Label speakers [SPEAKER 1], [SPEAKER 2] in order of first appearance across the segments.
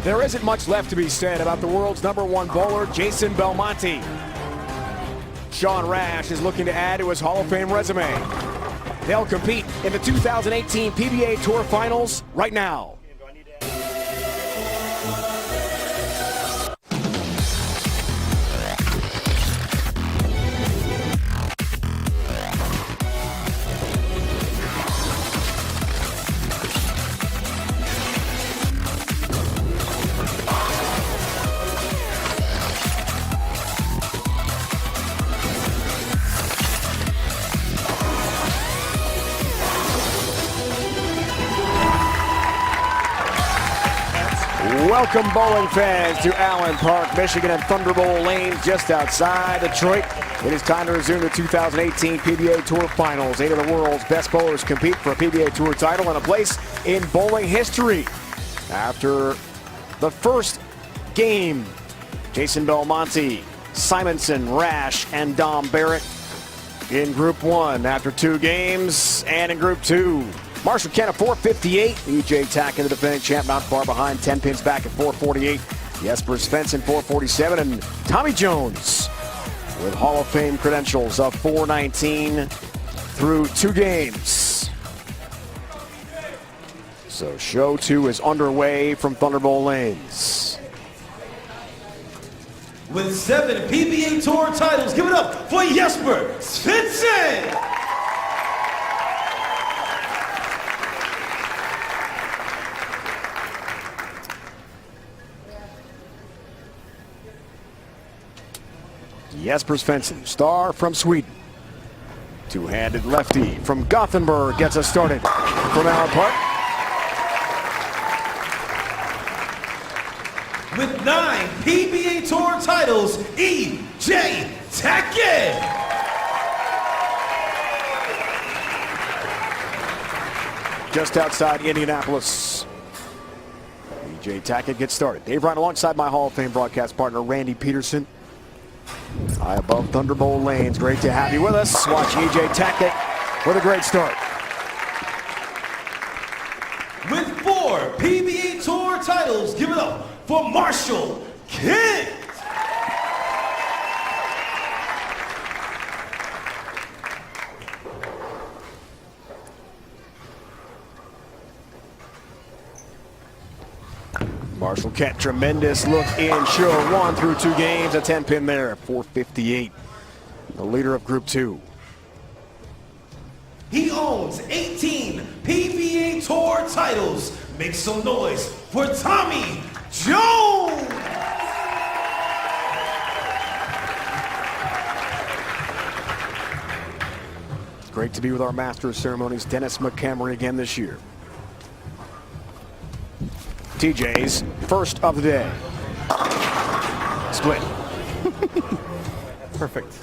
[SPEAKER 1] There isn't much left to be said about the world's #1 bowler, Jason Belmonte. Sean Rash is looking to add to his Hall of Fame resume. They'll compete in the 2018 PBA Tour Finals right now. Welcome, bowling fans, to Allen Park, Michigan, and Thunder Bowl lanes just outside Detroit. It is time to resume the 2018 PBA Tour Finals. 8 of the world's best bowlers compete for a PBA Tour title and a place in bowling history. After the first game, Jason Belmonte, Simonsen, Rash, and Barrett in Group 1 after 2 games, and in Group 2. Marshall Kent at 458. Tackett, the defending champ, not far behind. 10 pins back at 448. Jesper Svensson, 447. And Tommy Jones with Hall of Fame credentials of 419 through 2 games. So show 2 is underway from Thunder Bowl lanes.
[SPEAKER 2] With 7 PBA Tour titles, give it up for Jesper Svensson!
[SPEAKER 1] Jesper Svensson, star from Sweden. Two-handed lefty from Gothenburg gets us started from Allen Park.
[SPEAKER 2] With 9 PBA Tour titles, E.J. Tackett.
[SPEAKER 1] Just outside Indianapolis. E.J. Tackett gets started. Dave Ryan alongside my Hall of Fame broadcast partner, Randy Peterson. High above Thunder Bowl lanes. Great to have you with us. Watch E.J. Tackett with a great start.
[SPEAKER 2] With 4 PBA Tour titles, give it up for Marshall Kent.
[SPEAKER 1] Marshall Kent, tremendous look in show 1 through 2 games. A 10 pin there, 458. The leader of Group 2.
[SPEAKER 2] He owns 18 PBA Tour titles. Make some noise for Tommy Jones.
[SPEAKER 1] Great to be with our Master of Ceremonies, Dennis McCamery, again this year. TJ's first of the day. Split.
[SPEAKER 3] Perfect.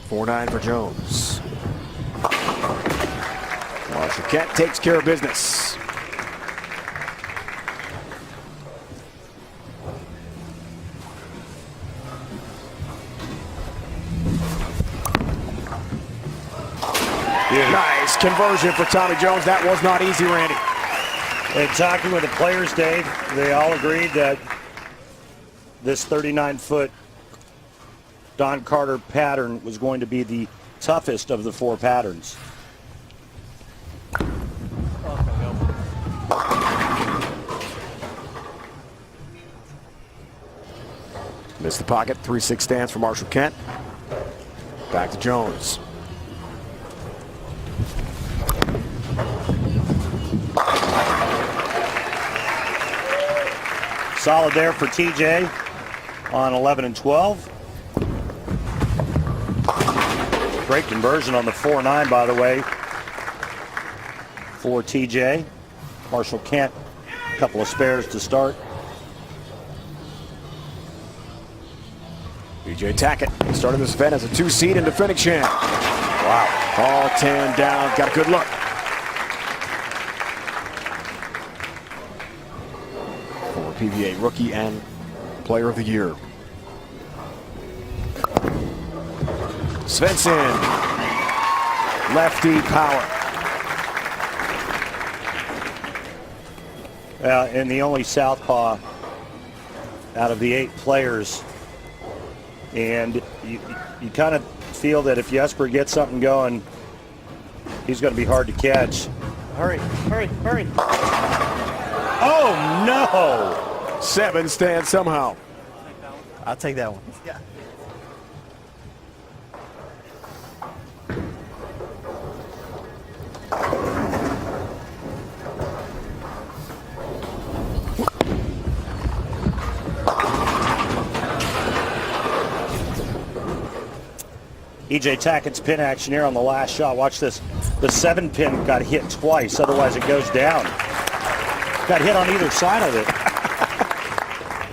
[SPEAKER 1] 4-9 for Jones. Marshall Kent takes care of business. Nice conversion for Tommy Jones. That was not easy, Randy.
[SPEAKER 3] And talking with the players, Dave, they all agreed that this 39-foot Don Carter pattern was going to be the toughest of the 4 patterns.
[SPEAKER 1] Missed the pocket. 3-6 stance for Marshall Kent. Back to Jones.
[SPEAKER 3] Solid there for TJ on 11 and 12. Great conversion on the 4-9, by the way, for TJ. Marshall Kent, a couple of spares to start.
[SPEAKER 1] E.J. Tackett started this event as a 2-seed and defending champ. Wow. All 10 down. Got a good look. Former PBA rookie and player of the year. Svensson. Lefty power.
[SPEAKER 3] And the only southpaw out of the 8 players. And you kind of feel that if Jesper gets something going, he's going to be hard to catch. Hurry, hurry, hurry. Oh, no!
[SPEAKER 1] 7 stands somehow.
[SPEAKER 4] I'll take that one.
[SPEAKER 5] Yeah.
[SPEAKER 3] EJ Tackett's pin action here on the last shot. Watch this. The 7 pin got hit twice, otherwise it goes down. Got hit on either side of it.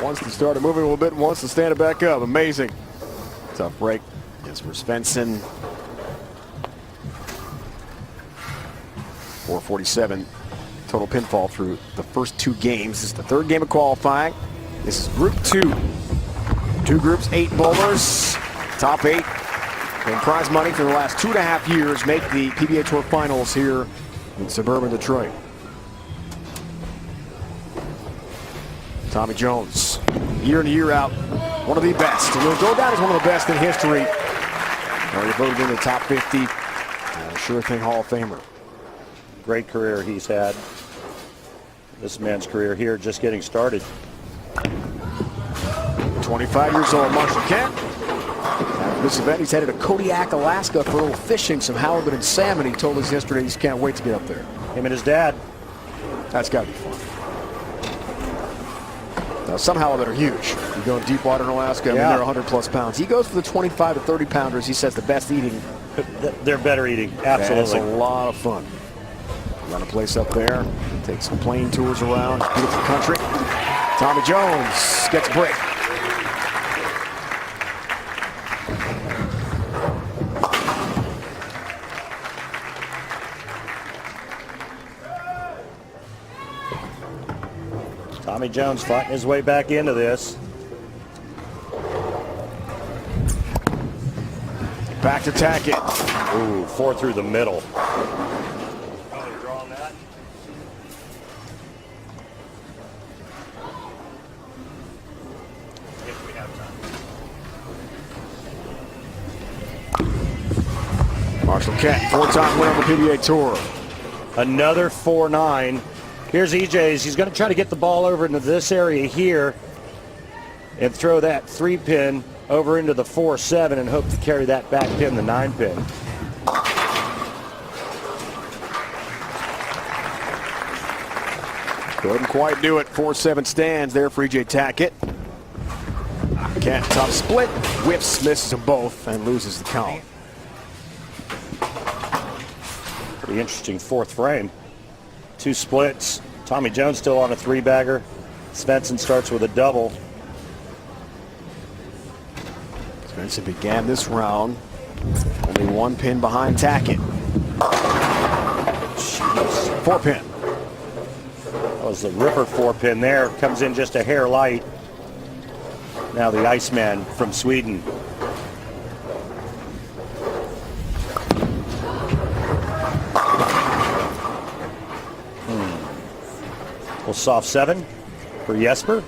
[SPEAKER 1] Wants to start it moving a little bit and wants to stand it back up. Amazing. Tough break. Jesper Svensson. 447 total pinfall through the first 2 games. This is the 3rd game of qualifying. This is Group 2. 2 groups, 8 bowlers. Top 8. And prize money for the last 2.5 years make the PBA Tour Finals here in suburban Detroit. Tommy Jones, year in, year out, one of the best. And will go down as one of the best in history. Already voted in the top 50. Sure thing Hall of Famer.
[SPEAKER 3] Great career he's had. This man's career here just getting started.
[SPEAKER 1] 25 years old, Marshall Kent. After this event, he's headed to Kodiak, Alaska for a little fishing, some halibut and salmon. He told us yesterday he just can't wait to get up there.
[SPEAKER 3] Him and his dad.
[SPEAKER 1] That's got to be fun. Now, some halibut are huge. You go in deep water in Alaska, I mean, they're 100+ pounds. He goes for the 25 to 30 pounders. He says the best eating.
[SPEAKER 3] They're better eating, absolutely.
[SPEAKER 1] That's a lot of fun. Run a place up there, take some plane tours around, beautiful country. Tommy Jones gets a break.
[SPEAKER 3] Tommy Jones fighting his way back into this.
[SPEAKER 1] Back to Tackett.
[SPEAKER 3] Ooh, 4 through the middle.
[SPEAKER 1] Marshall Kent, 4-time winner of the PBA Tour.
[SPEAKER 3] Another 4-9. Here's EJ's. He's going to try to get the ball over into this area here and throw that 3-pin over into the 4-7 and hope to carry that back pin, the 9-pin.
[SPEAKER 1] Couldn't quite do it. 4-7 stands there for EJ Tackett. Kent, tough split. Whips, misses them both, and loses the count.
[SPEAKER 3] Pretty interesting 4th frame. 2 splits. Tommy Jones still on a 3-bagger. Svensson starts with a double.
[SPEAKER 1] Svensson began this round only 1 pin behind Tackett. 4-pin.
[SPEAKER 3] That was the ripper 4-pin there. Comes in just a hair light. Now the Iceman from Sweden. Well, soft 7 for Jesper.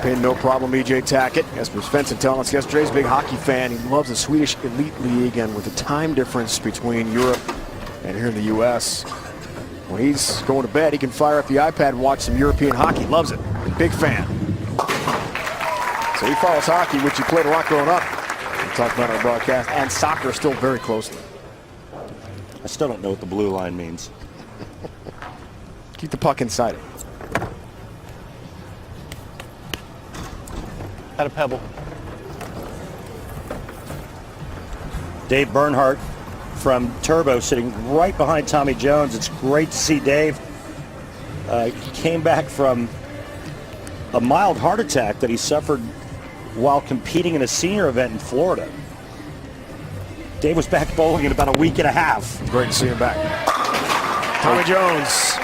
[SPEAKER 1] Pin, no problem, EJ Tackett. Jesper Svensson telling us yesterday he's a big hockey fan. He loves the Swedish Elite League, and with the time difference between Europe and here in the U.S., when he's going to bed, he can fire up the iPad and watch some European hockey. Loves it. Big fan. So he follows hockey, which he played a lot growing up. We talked about on our broadcast, and soccer still very closely.
[SPEAKER 3] I still don't know what the blue line means.
[SPEAKER 1] Keep the puck inside it.
[SPEAKER 4] Had a pebble.
[SPEAKER 3] Dave Bernhardt from Turbo sitting right behind Tommy Jones. It's great to see Dave. He came back from a mild heart attack that he suffered while competing in a senior event in Florida. Dave was back bowling in about a week and a half.
[SPEAKER 1] Great to see him back. Tommy Jones.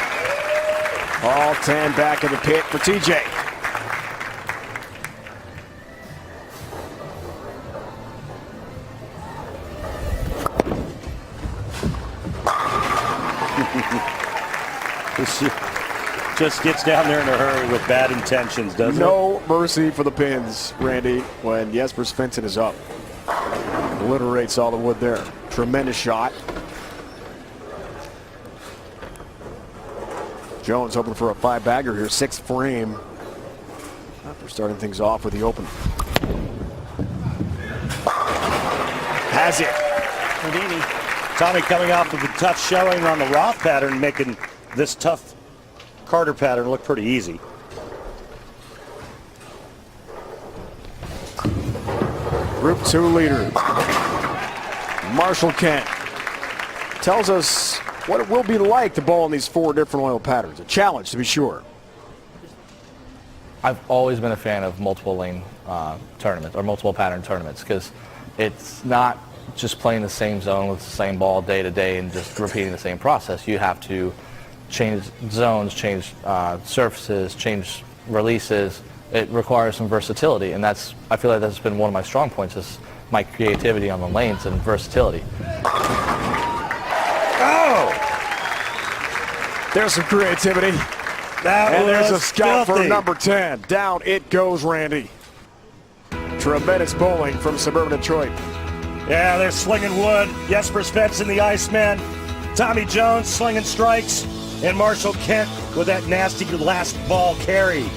[SPEAKER 1] All 10 back in the pit for TJ.
[SPEAKER 3] She just gets down there in a hurry with bad intentions, doesn't it?
[SPEAKER 1] No mercy for the pins, Randy, when Jesper Svensson is up. Obliterates all the wood there. Tremendous shot. Jones hoping for a 5-bagger here, 6th frame. After starting things off with the open. Has it.
[SPEAKER 4] Houdini.
[SPEAKER 3] Tommy coming off of a tough showing on the Roth pattern, making this tough Carter pattern look pretty easy.
[SPEAKER 1] Group 2 leader, Marshall Kent, tells us what it will be like to bowl in these 4 different oil patterns. A challenge, to be sure.
[SPEAKER 5] I've always been a fan of multiple lane tournaments or multiple pattern tournaments because it's not just playing the same zone with the same ball day to day and just repeating the same process. You have to change zones, change surfaces, change releases. It requires some versatility, and I feel like that's been one of my strong points is my creativity on the lanes and versatility.
[SPEAKER 3] Oh!
[SPEAKER 1] There's some creativity. And there's a scout for number 10. Down it goes, Randy. Tremendous bowling from suburban Detroit.
[SPEAKER 3] Yeah, they're slinging wood. Jesper Svensson, the Iceman. Tommy Jones slinging strikes. And Marshall Kent with that nasty last ball carry.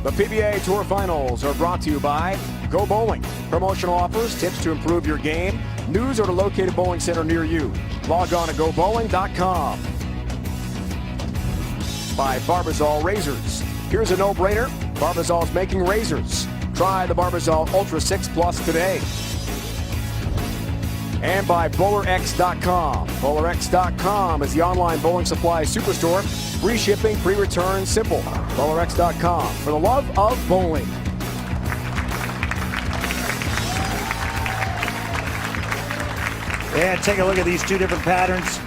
[SPEAKER 1] The PBA Tour Finals are brought to you by Go Bowling. Promotional offers, tips to improve your game, news or to locate a bowling center near you. Log on to gobowling.com. By Barbazol Razors. Here's a no-brainer. Barbazol is making razors. Try the Barbazol Ultra 6 Plus today. And by BowlerX.com. BowlerX.com is the online bowling supply superstore. Free shipping, free return, simple. BowlerX.com for the love of bowling.
[SPEAKER 3] And take a look at these 2 different patterns.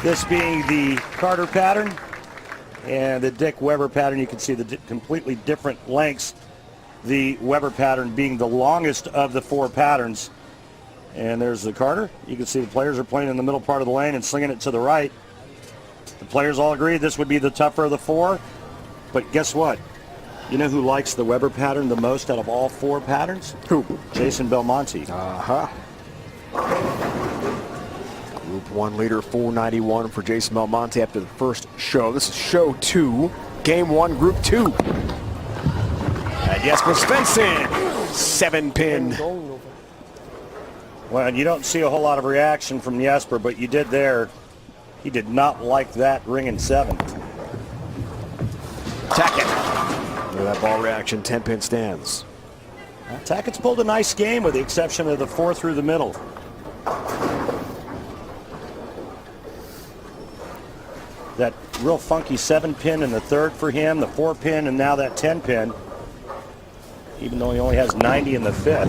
[SPEAKER 3] This being the Carter pattern and the Dick Weber pattern. You can see the completely different lengths. The Weber pattern being the longest of the 4 patterns. And there's the Carter. You can see the players are playing in the middle part of the lane and slinging it to the right. The players all agree this would be the tougher of the 4. But guess what? You know who likes the Weber pattern the most out of all 4 patterns?
[SPEAKER 1] Who?
[SPEAKER 3] Jason Belmonte.
[SPEAKER 1] Group 1 leader, 491 for Jason Belmonte after the first show. This is show 2, game 1, group 2. And Jesper Svensson, 7-pin.
[SPEAKER 3] Well, you don't see a whole lot of reaction from Jesper, but you did there. He did not like that ringing 7.
[SPEAKER 1] Tackett. Look at that ball reaction, 10-pin stands.
[SPEAKER 3] Tackett's pulled a nice game with the exception of the 4 through the middle. That real funky 7-pin in the 3rd for him, the 4-pin, and now that 10-pin. Even though he only has 90 in the 5th.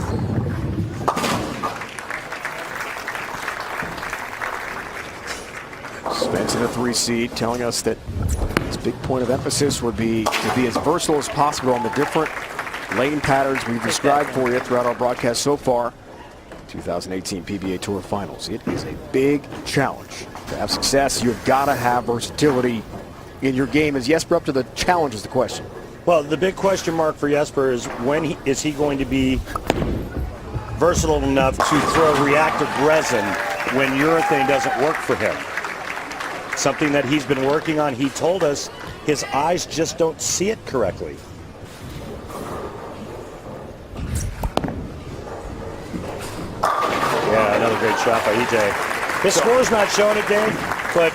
[SPEAKER 1] Svensson, a 3 seed, telling us that his big point of emphasis would be to be as versatile as possible on the different lane patterns we've described for you throughout our broadcast so far. 2018 PBA Tour Finals. It is a big challenge. To have success, you've got to have versatility in your game. Is Jesper up to the challenge is the question.
[SPEAKER 3] Well, the big question mark for Jesper is when is he going to be versatile enough to throw reactive resin when urethane doesn't work for him? Something that he's been working on. He told us his eyes just don't see it correctly. Yeah, another great shot by EJ. His score's not showing it, Dave, but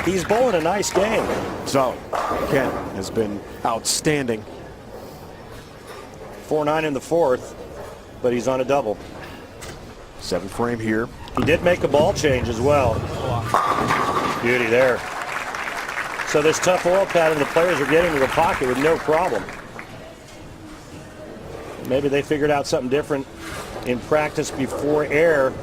[SPEAKER 3] he's bowling a nice game.
[SPEAKER 1] So, Kent has been outstanding.
[SPEAKER 3] 4-9 in the 4th, but he's on a double.
[SPEAKER 1] 7th frame here.
[SPEAKER 3] He did make a ball change as well. Beauty there. So this tough oil pattern, the players are getting to the pocket with no problem. Maybe they figured out something different in practice before air.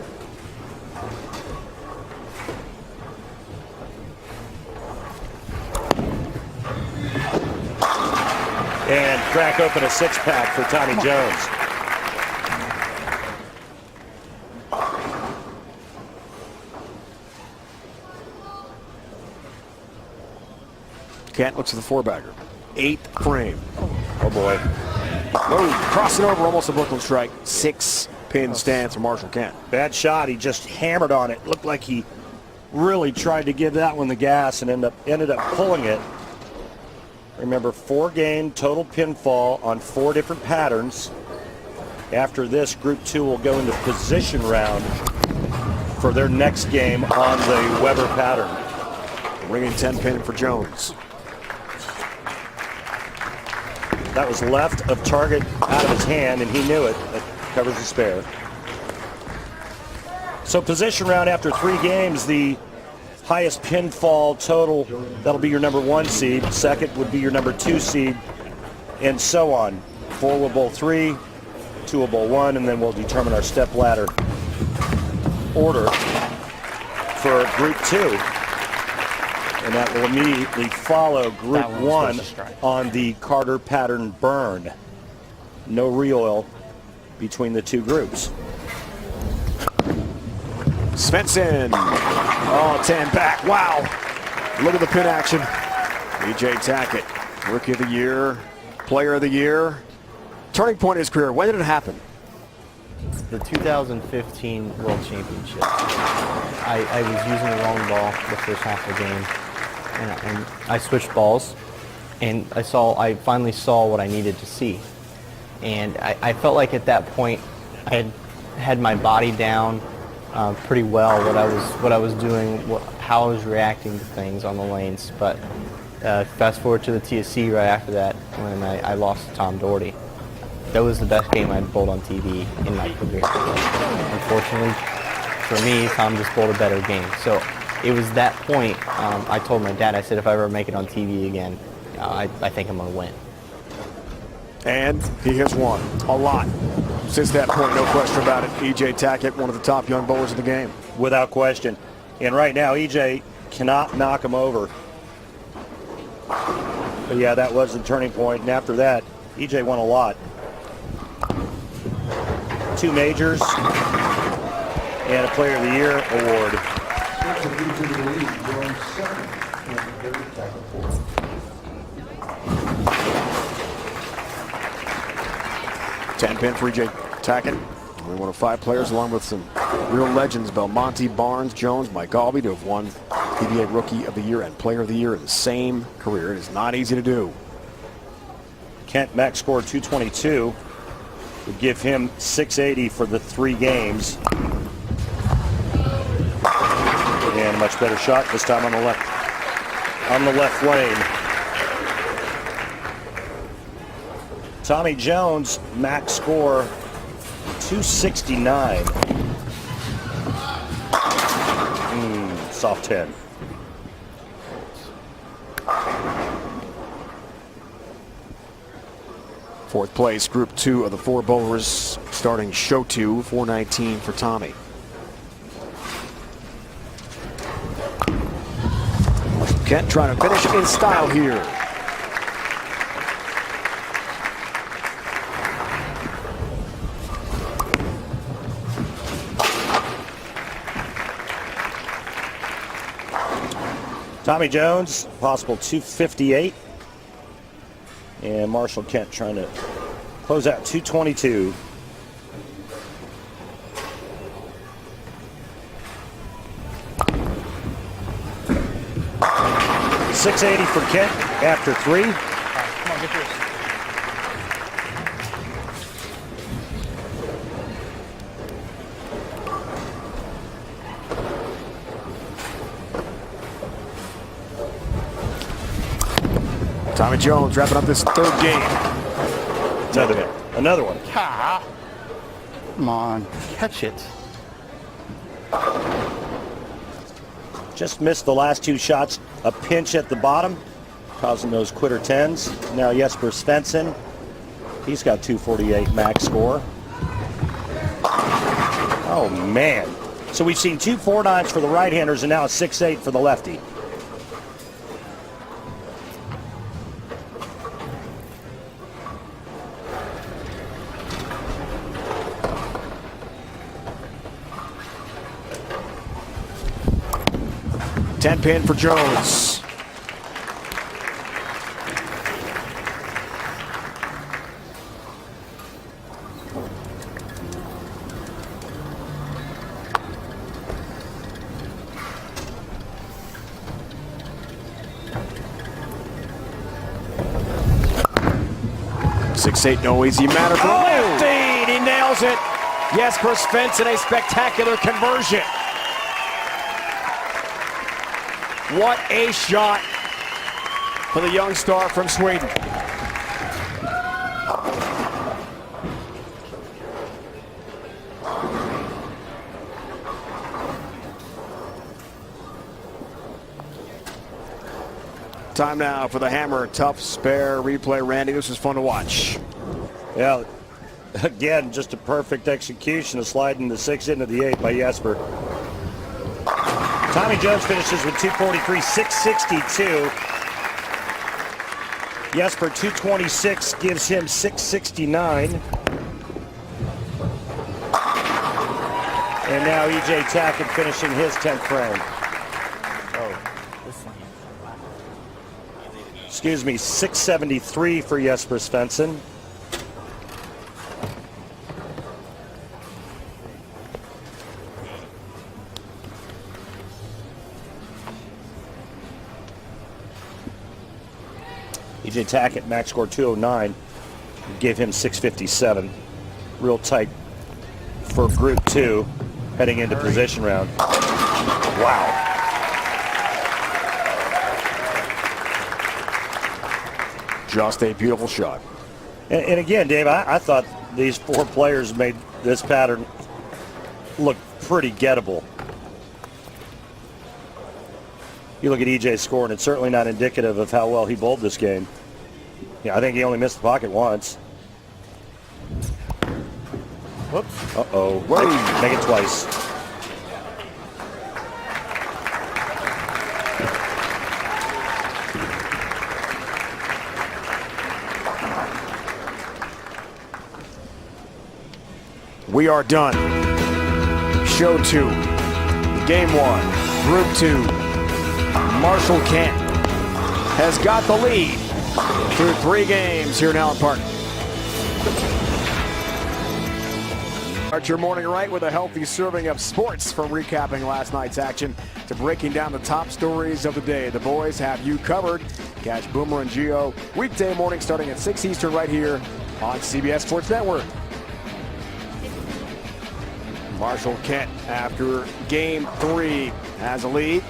[SPEAKER 3] And crack open a 6-pack for Tommy Jones.
[SPEAKER 1] Kent looks at the four-bagger. 8th frame.
[SPEAKER 3] Oh boy.
[SPEAKER 1] Whoa, crossing over, almost a Brooklyn strike. 6-pin stance for Marshall Kent.
[SPEAKER 3] Bad shot. He just hammered on it. Looked like he really tried to give that one the gas and ended up pulling it. Remember, 4-game total pinfall on 4 different patterns. After this, Group 2 will go into position round for their next game on the Weber pattern.
[SPEAKER 1] Ringing 10-pin for Jones.
[SPEAKER 3] That was left of target out of his hand, and he knew it. That covers the spare. So position round after 3 games, the highest pinfall total, that'll be your number 1 seed. Second would be your number 2 seed, and so on. 4 will bowl 3, 2 will bowl 1, and then we'll determine our step ladder order for Group 2. And that will immediately follow Group 1 on the Carter pattern burn. No re-oil between the 2 groups.
[SPEAKER 1] Svensson. Oh, 10 back. Wow. Look at the pin action. E.J. Tackett, Rookie of the Year, Player of the Year. Turning point in his career. When did it happen?
[SPEAKER 4] The 2015 World Championship. I was using the wrong ball the first half of the game, and I switched balls, and I finally saw what I needed to see, and I felt like at that point I had my body down pretty well, what I was doing, how I was reacting to things on the lanes. But fast forward to the TSC right after that, when I lost to Tom Doherty. That was the best game I'd bowled on TV in my career. Unfortunately, for me, Tom just bowled a better game. So it was that point, I told my dad, I said, if I ever make it on TV again, I think I'm going to win.
[SPEAKER 1] And he has won a lot since that point, no question about it. E.J. Tackett, one of the top young bowlers in the game.
[SPEAKER 3] Without question. And right now, E.J. cannot knock him over. But yeah, that was the turning point. And after that, E.J. won a lot. 2 majors and a Player of the Year award.
[SPEAKER 1] 10-pin for E.J. Tackett. Only one of 5 players, along with some real legends, Belmonte, Barnes, Jones, Mike Albee, to have won PBA Rookie of the Year and Player of the Year in the same career. It is not easy to do.
[SPEAKER 3] Kent max score 222. Would give him 680 for the 3 games. And a much better shot this time on the left lane. Tommy Jones max score 269. Soft 10.
[SPEAKER 1] Fourth place, Group 2 of the 4 bowlers, starting show 2, 419 for Tommy. Kent trying to finish in style here.
[SPEAKER 3] Tommy Jones, possible 258. And Marshall Kent trying to close out 222. .680 for Kent after 3.
[SPEAKER 4] Come on, get yours.
[SPEAKER 1] Tommy Jones wrapping up this 3rd game.
[SPEAKER 3] Another one.
[SPEAKER 4] Come on, catch it.
[SPEAKER 3] Just missed the last 2 shots. A pinch at the bottom, causing those quitter 10s. Now Jesper Svensson. He's got 248 max score. Oh, man. So we've seen 2 4-9s for the right-handers and now a 6-8 for the lefty.
[SPEAKER 1] Ten pin for Jones. 6'8", no easy matter for the lefty. He nails it. Jesper Svensson, a spectacular conversion. What a shot for the young star from Sweden. Time now for the hammer tough spare replay. Randy, this is fun to watch.
[SPEAKER 3] Yeah, again, just a perfect execution of sliding the 6 into the 8 by Jesper. Tommy Jones finishes with 243, 662. Jesper 226 gives him 669. And now E.J. Tackett finishing his 10th frame. Excuse me, 673 for Jesper Svensson. E.J. Tackett, max score 209, gave him 657. Real tight for Group 2, heading into position round. Wow.
[SPEAKER 1] Just a beautiful shot.
[SPEAKER 3] And again, Dave, I thought these 4 players made this pattern look pretty gettable. You look at EJ's score, and it's certainly not indicative of how well he bowled this game. Yeah, I think he only missed the pocket once. Whoops. Uh-oh. Make it twice.
[SPEAKER 1] We are done. Show 2. Game 1. Group 2. Marshall Kent has got the lead through 3 games here in Allen Park. Start your morning right with a healthy serving of sports, from recapping last night's action to breaking down the top stories of the day. The boys have you covered. Catch Boomer and Gio weekday morning starting at 6 Eastern right here on CBS Sports Network. Marshall Kent, after game 3, has a lead.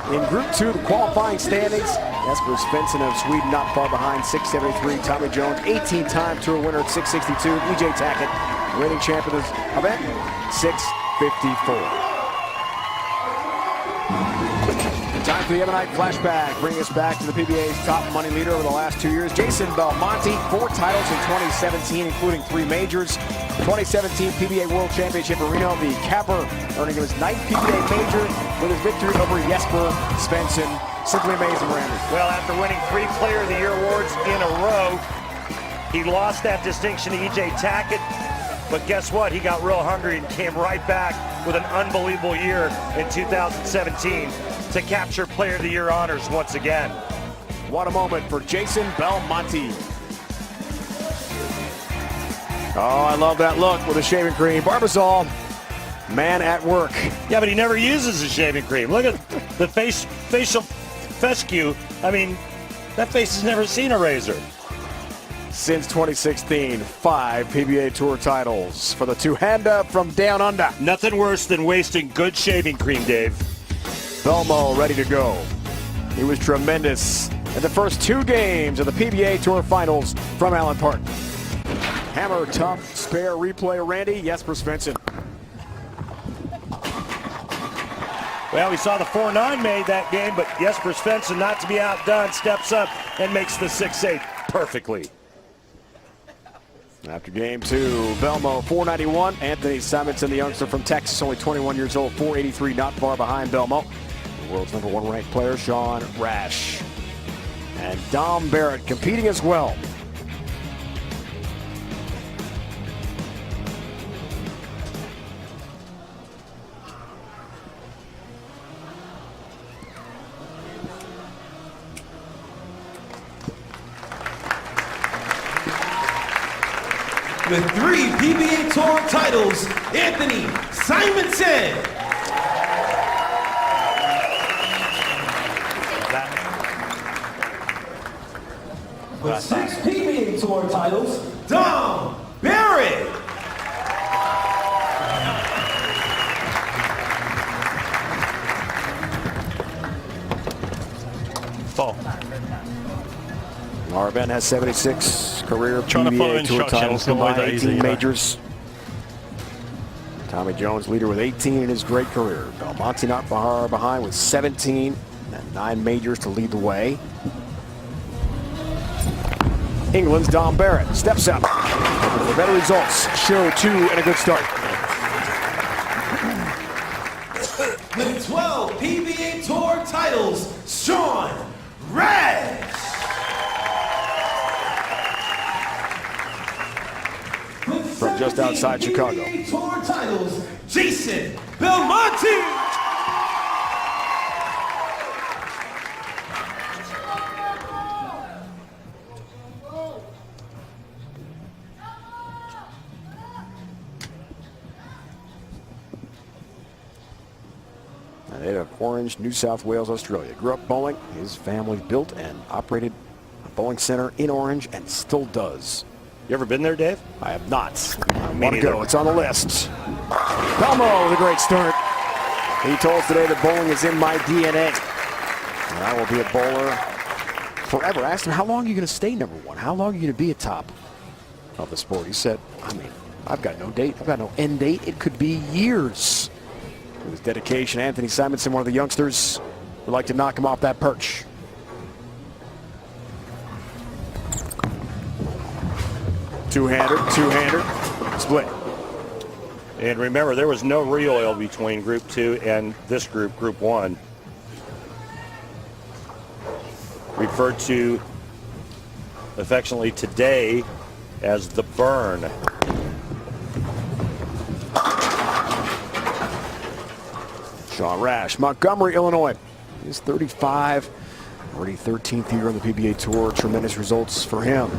[SPEAKER 1] In Group 2, the qualifying standings, Jesper Svensson of Sweden not far behind, 673. Tommy Jones, 18-time tour winner at 662. E.J. Tackett, reigning champion of this event, 654. Time for the other night flashback, bringing us back to the PBA's top money leader over the last 2 years, Jason Belmonte. 4 titles in 2017, including 3 majors. 2017 PBA World Championship in Reno, the capper earning his 9th PBA major with his victory over Jesper Svensson. Simply amazing, Randy.
[SPEAKER 3] Well, after winning 3 Player of the Year awards in a row, he lost that distinction to E.J. Tackett. But guess what? He got real hungry and came right back with an unbelievable year in 2017 to capture Player of the Year honors once again.
[SPEAKER 1] What a moment for Jason Belmonte. Oh, I love that look with the shaving cream. Barbasol, man at work.
[SPEAKER 3] Yeah, but he never uses the shaving cream. Look at the facial fescue. I mean, that face has never seen a razor.
[SPEAKER 1] Since 2016, 5 PBA Tour titles for the two-hander from down under.
[SPEAKER 3] Nothing worse than wasting good shaving cream, Dave.
[SPEAKER 1] Belmo ready to go. He was tremendous in the first 2 games of the PBA Tour Finals from Allen Park. Hammer tough spare replay, Randy. Jesper Svensson.
[SPEAKER 3] Well, we saw the 4-9 made that game, but Jesper Svensson, not to be outdone, steps up and makes the 6-8 perfectly.
[SPEAKER 1] After game 2, Belmo 491. Anthony Simonsen, the youngster from Texas, only 21 years old, 483, not far behind Belmo. The world's #1 ranked player, Sean Rash. And Dom Barrett competing as well.
[SPEAKER 2] With 3 PBA Tour titles, Anthony Simonsen. With 6 PBA Tour Tour titles, Dom Barrett.
[SPEAKER 3] Fall.
[SPEAKER 1] Marvin has 76 career
[SPEAKER 3] Trying to follow
[SPEAKER 1] PBA Tour
[SPEAKER 3] instructions,
[SPEAKER 1] titles,
[SPEAKER 3] don't always
[SPEAKER 1] combined
[SPEAKER 3] that easy,
[SPEAKER 1] 18
[SPEAKER 3] you know.
[SPEAKER 1] majors. Tommy Jones, leader with 18 in his great career. Belmonte not far behind with 17 and 9 majors to lead the way. England's Dom Barrett steps up. For better results, show 2 and a good start.
[SPEAKER 2] With 12 PBA Tour titles, Sean Rash.
[SPEAKER 1] From just outside Chicago.
[SPEAKER 2] PBA Tour titles, Jason Belmonte.
[SPEAKER 1] Native of Orange, New South Wales, Australia. Grew up bowling. His family built and operated a bowling center in Orange and still does.
[SPEAKER 3] You ever been there, Dave?
[SPEAKER 1] I have not. I
[SPEAKER 3] Me
[SPEAKER 1] want to go.
[SPEAKER 3] neither.
[SPEAKER 1] It's on the list. Belmo with a great start. He told us today that bowling is in my DNA. And I will be a bowler forever. I asked him, how long are you going to stay number one? How long are you going to be at top of the sport? He said, I mean, I've got no date. I've got no end date. It could be years. With his dedication, Anthony Simonsen, one of the youngsters, would like to knock him off that perch. Two-hander, split.
[SPEAKER 3] And remember, there was no re-oil between Group 2 and this group, Group 1. Referred to affectionately today as the burn.
[SPEAKER 1] Sean Rash, Montgomery, Illinois. He's 35, already 13th year on the PBA Tour. Tremendous results for him.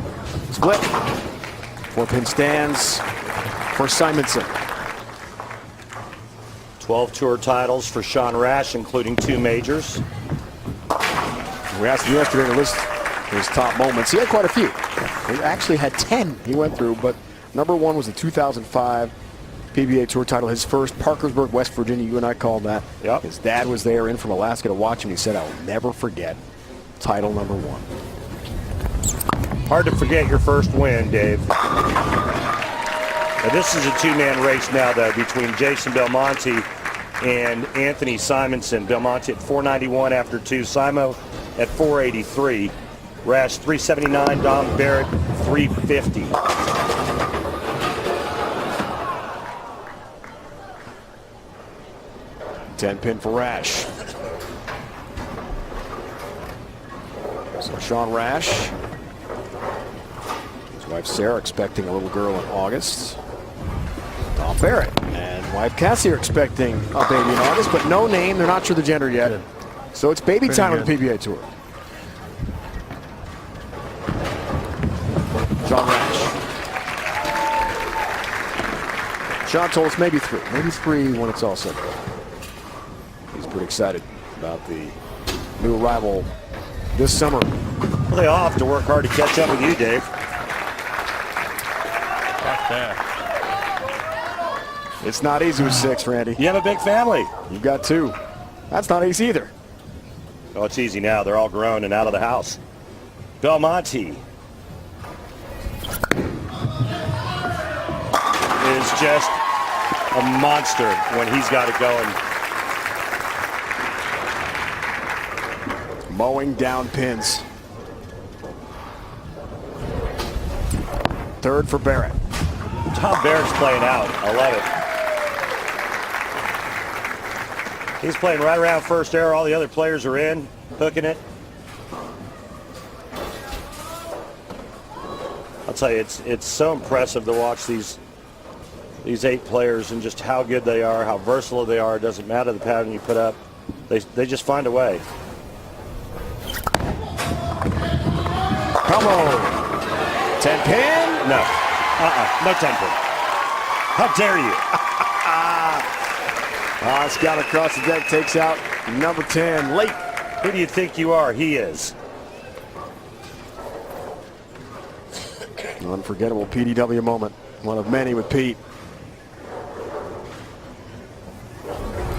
[SPEAKER 1] Split. 4-pin stands for Simonsen.
[SPEAKER 3] 12 tour titles for Sean Rash, including 2 majors.
[SPEAKER 1] We asked him yesterday to list his top moments. He had quite a few. He actually had 10 he went through, but number 1 was the 2005 PBA Tour title, his first, Parkersburg, West Virginia. You and I called that.
[SPEAKER 3] Yep.
[SPEAKER 1] His dad was there in from Alaska to watch him. He said, I will never forget title number 1.
[SPEAKER 3] Hard to forget your first win, Dave. Now, this is a 2-man race now, though, between Jason Belmonte and Anthony Simonsen. Belmonte at 491 after 2. Simo at 483. Rash 379. Dom Barrett 350.
[SPEAKER 1] Ten-pin for Rash. So Sean Rash, his wife Sarah expecting a little girl in August. Dom Barrett and wife Cassie are expecting a baby in August, but no name. They're not sure the gender yet.
[SPEAKER 4] Good.
[SPEAKER 1] So it's baby time on the
[SPEAKER 4] good.
[SPEAKER 1] PBA Tour. Sean Rash. Sean told us maybe 3 when it's all said. He's pretty excited about the new arrival this summer.
[SPEAKER 3] Well, they all have to work hard to catch up with you, Dave.
[SPEAKER 1] It's not easy with 6, Randy.
[SPEAKER 3] You have a big family.
[SPEAKER 1] You've got 2. That's not easy either.
[SPEAKER 3] Oh, it's easy now. They're all grown and out of the house. Belmonte is just a monster when he's got it going.
[SPEAKER 1] Mowing down pins. Third for Barrett.
[SPEAKER 3] Dom Barrett's playing out. I love it. He's playing right around first arrow. All the other players are in, hooking it. I'll tell you, it's so impressive to watch these 8 players and just how good they are, how versatile they are. It doesn't matter the pattern you put up. They just find a way.
[SPEAKER 1] Como. 10-pin.
[SPEAKER 3] No. No 10-pin. How dare you?
[SPEAKER 1] Scout across the deck takes out number 10 late.
[SPEAKER 3] Who do you think you are? He is.
[SPEAKER 1] Unforgettable PDW moment. One of many with Pete.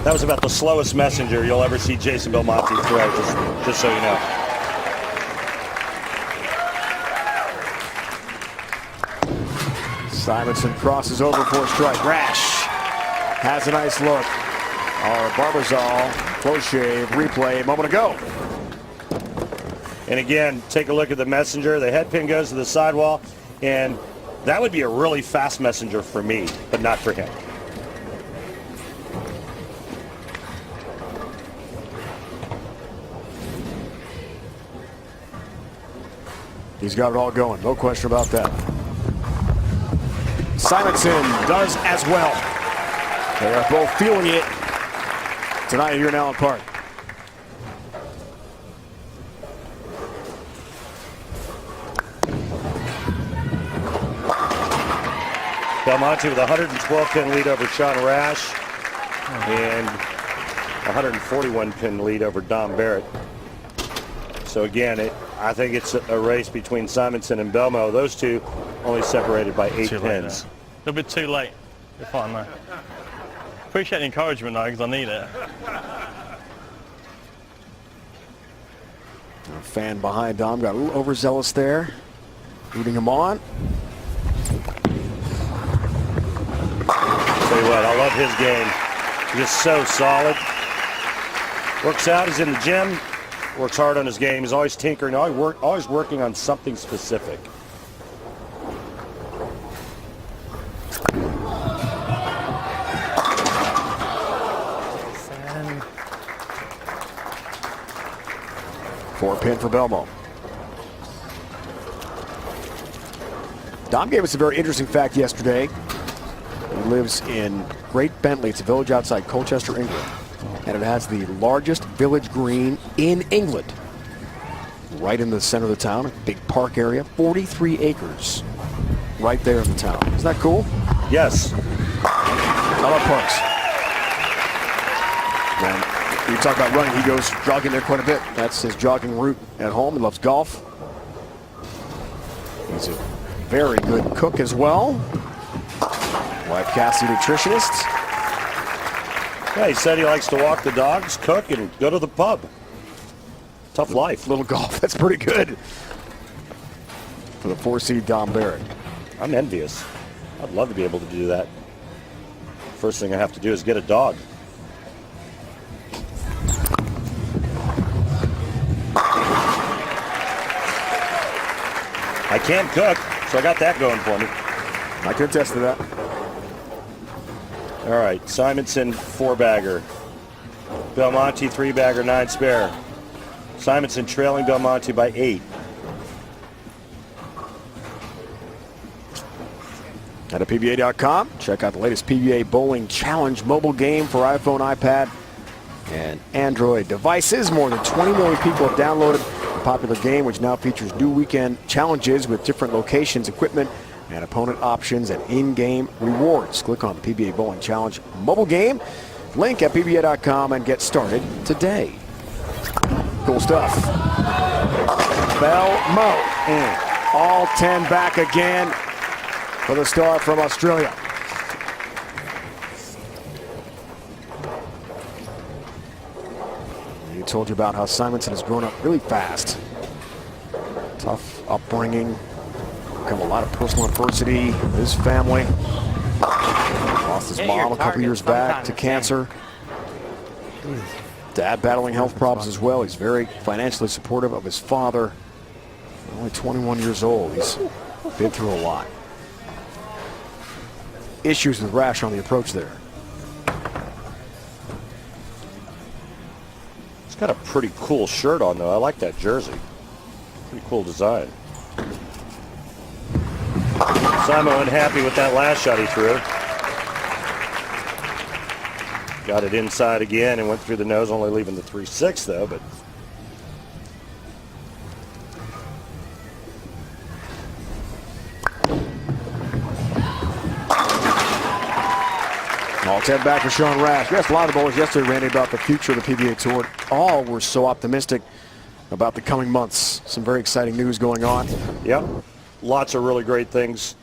[SPEAKER 3] That was about the slowest messenger you'll ever see Jason Belmonte throw, just so you know.
[SPEAKER 1] Simonsen crosses over for a strike. Rash has a nice look. Our Barbazal close shave replay a moment ago.
[SPEAKER 3] And again, take a look at the messenger. The head pin goes to the sidewall, and that would be a really fast messenger for me, but not for him.
[SPEAKER 1] He's got it all going, no question about that. Simonsen does as well. They are both feeling it tonight here in Allen Park.
[SPEAKER 3] Belmonte with a 112-pin lead over Sean Rash and 141-pin lead over Dom Barrett. So again, I think it's a race between Simonsen and Belmo. Those two only separated by 8 pins.
[SPEAKER 6] A little bit too late. You're fine, though. Appreciate the encouragement, though, because I need it.
[SPEAKER 1] A fan behind Dom got a little overzealous there, rooting him on.
[SPEAKER 3] Tell you what, I love his game. He's just so solid. Works out, he's in the gym, works hard on his game. He's always tinkering, always working on something specific.
[SPEAKER 1] Four pin for Belmo. Dom gave us a very interesting fact yesterday. He lives in Great Bentley. It's a village outside Colchester, England. And it has the largest village green in England. Right in the center of the town, a big park area, 43 acres. Right there in the town. Isn't that cool?
[SPEAKER 3] Yes.
[SPEAKER 1] I love parks. And you talk about running, he goes jogging there quite a bit. That's his jogging route at home. He loves golf. He's a very good cook as well. Wife Cassie, nutritionist.
[SPEAKER 3] Yeah, he said he likes to walk the dogs, cook, and go to the pub. Tough life.
[SPEAKER 1] Little golf, that's pretty good. For the 4-seed Dom Barrett.
[SPEAKER 3] I'm envious. I'd love to be able to do that. First thing I have to do is get a dog. I can't cook, so I got that going for me.
[SPEAKER 1] I can attest to that.
[SPEAKER 3] All right, Simonsen 4-bagger. Belmonte 3-bagger, 9 spare. Simonsen trailing Belmonte by 8.
[SPEAKER 1] At PBA.com, check out the latest PBA Bowling Challenge mobile game for iPhone, iPad, and Android devices. More than 20 million people have downloaded the popular game, which now features new weekend challenges with different locations, equipment, and opponent options and in-game rewards. Click on the PBA Bowling Challenge mobile game. Link at PBA.com and get started today. Cool stuff. Belmo. All 10 back again for the star from Australia. We told you about how Simonsen has grown up really fast. Tough upbringing. Come a lot of personal adversity. His family lost his mom a couple years back to cancer. Dad battling health problems as well. He's very financially supportive of his father. Only 21 years old. He's been through a lot. Issues with Rash on the approach there.
[SPEAKER 3] He's got a pretty cool shirt on, though. I like that jersey. Pretty cool design. Simo unhappy with that last shot he threw. Got it inside again and went through the nose, only leaving the 3-6 though, but
[SPEAKER 1] all 10 back for Sean Rash. We asked a lot of bowlers yesterday, Randy, about the future of the PBA Tour. All were so optimistic about the coming months. Some very exciting news going on.
[SPEAKER 3] yep. lots of really great things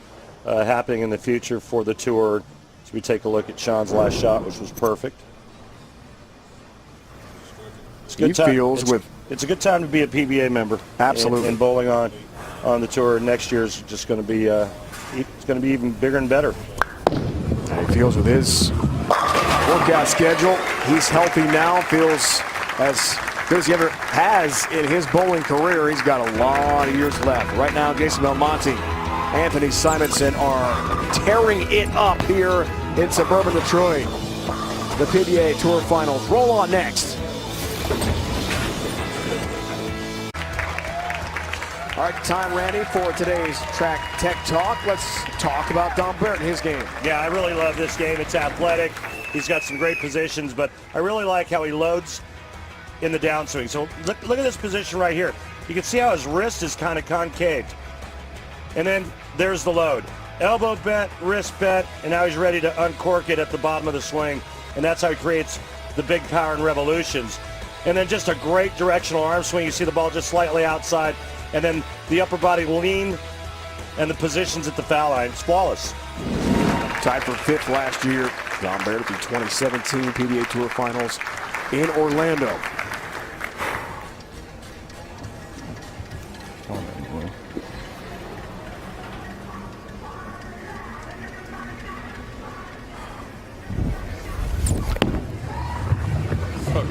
[SPEAKER 3] happening in the future for the tour. So we take a look at Sean's last shot, which was perfect. It's a good time. It's a good time to be a PBA member.
[SPEAKER 1] Absolutely.
[SPEAKER 3] And bowling on the tour. Next year is just going to be it's going to be even bigger and better.
[SPEAKER 1] And he feels with his workout schedule, he's healthy now. Feels as good as he ever has in his bowling career. He's got a lot of years left. Right now, Jason Belmonte, Anthony Simonsen are tearing it up here in suburban Detroit. The PBA Tour Finals roll on next. All right, time, Randy, for today's Track Tech Talk. Let's talk about Don Barrett and his game.
[SPEAKER 3] Yeah, I really love this game. It's athletic. He's got some great positions, but I really like how he loads in the downswing. So look at this position right here. You can see how his wrist is kind of concaved. And then there's the load. Elbow bent, wrist bent, and now he's ready to uncork it at the bottom of the swing. And that's how he creates the big power and revolutions. And then just a great directional arm swing. You see the ball just slightly outside. And then the upper body lean and the positions at the foul line. It's flawless.
[SPEAKER 1] Tied for 5th last year. Don Barrett at the 2017 PBA Tour Finals in Orlando.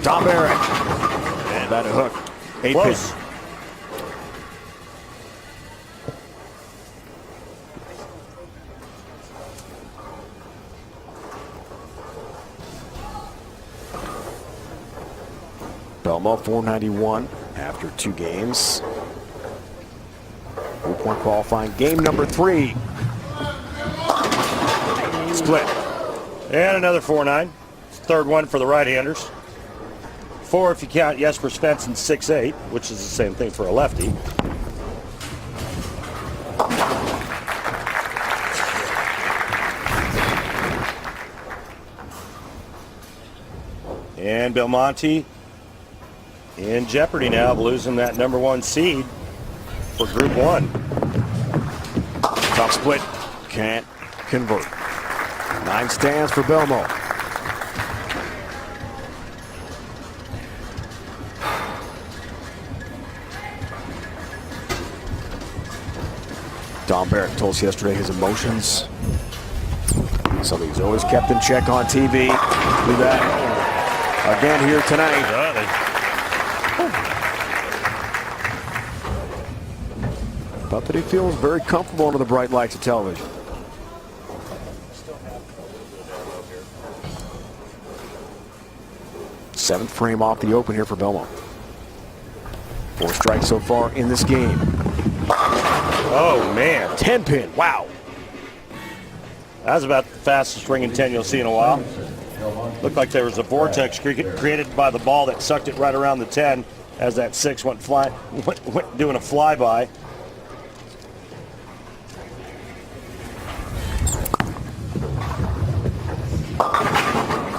[SPEAKER 1] Don Barrett. And that a hook. 8
[SPEAKER 3] Close.
[SPEAKER 1] pitch. Belmonte 491 after 2 games. 4-point qualifying game number 3. Split.
[SPEAKER 3] And another 4-9. Third one for the right-handers. 4 if you count Jesper Svensson 6'8", which is the same thing for a lefty. And Belmonte in jeopardy now of losing that #1 seed for Group 1.
[SPEAKER 1] Top split. Can't convert. 9 stands for Belmonte. Don Barrett told us yesterday his emotions. Something he's always kept in check on TV. Do that again here tonight. But that he feels very comfortable under the bright lights of television. Seventh frame off the open here for Belmonte. 4 strikes so far in this game.
[SPEAKER 3] Oh, man.
[SPEAKER 1] 10 pin. Wow.
[SPEAKER 3] That was about the fastest ring 10 you'll see in a while. Looked like there was a vortex created by the ball that sucked it right around the 10 as that 6 went doing a flyby.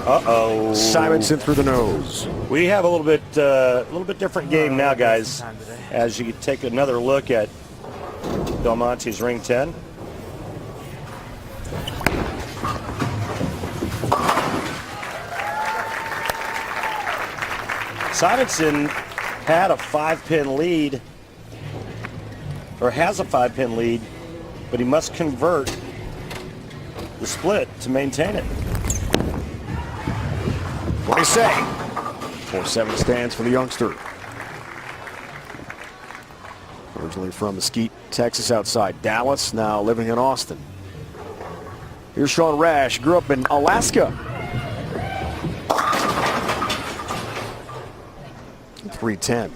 [SPEAKER 3] Uh-oh.
[SPEAKER 1] Simonsen through the nose.
[SPEAKER 3] We have a little bit different game now, guys, as you take another look at Belmonte's ring 10. Simonsen had a 5-pin lead, or has a 5-pin lead, but he must convert the split to maintain it.
[SPEAKER 1] What do you say? 4-7 stands for the youngster. Originally from Mesquite, Texas, outside Dallas, now living in Austin. Here's Sean Rash, grew up in Alaska. 310.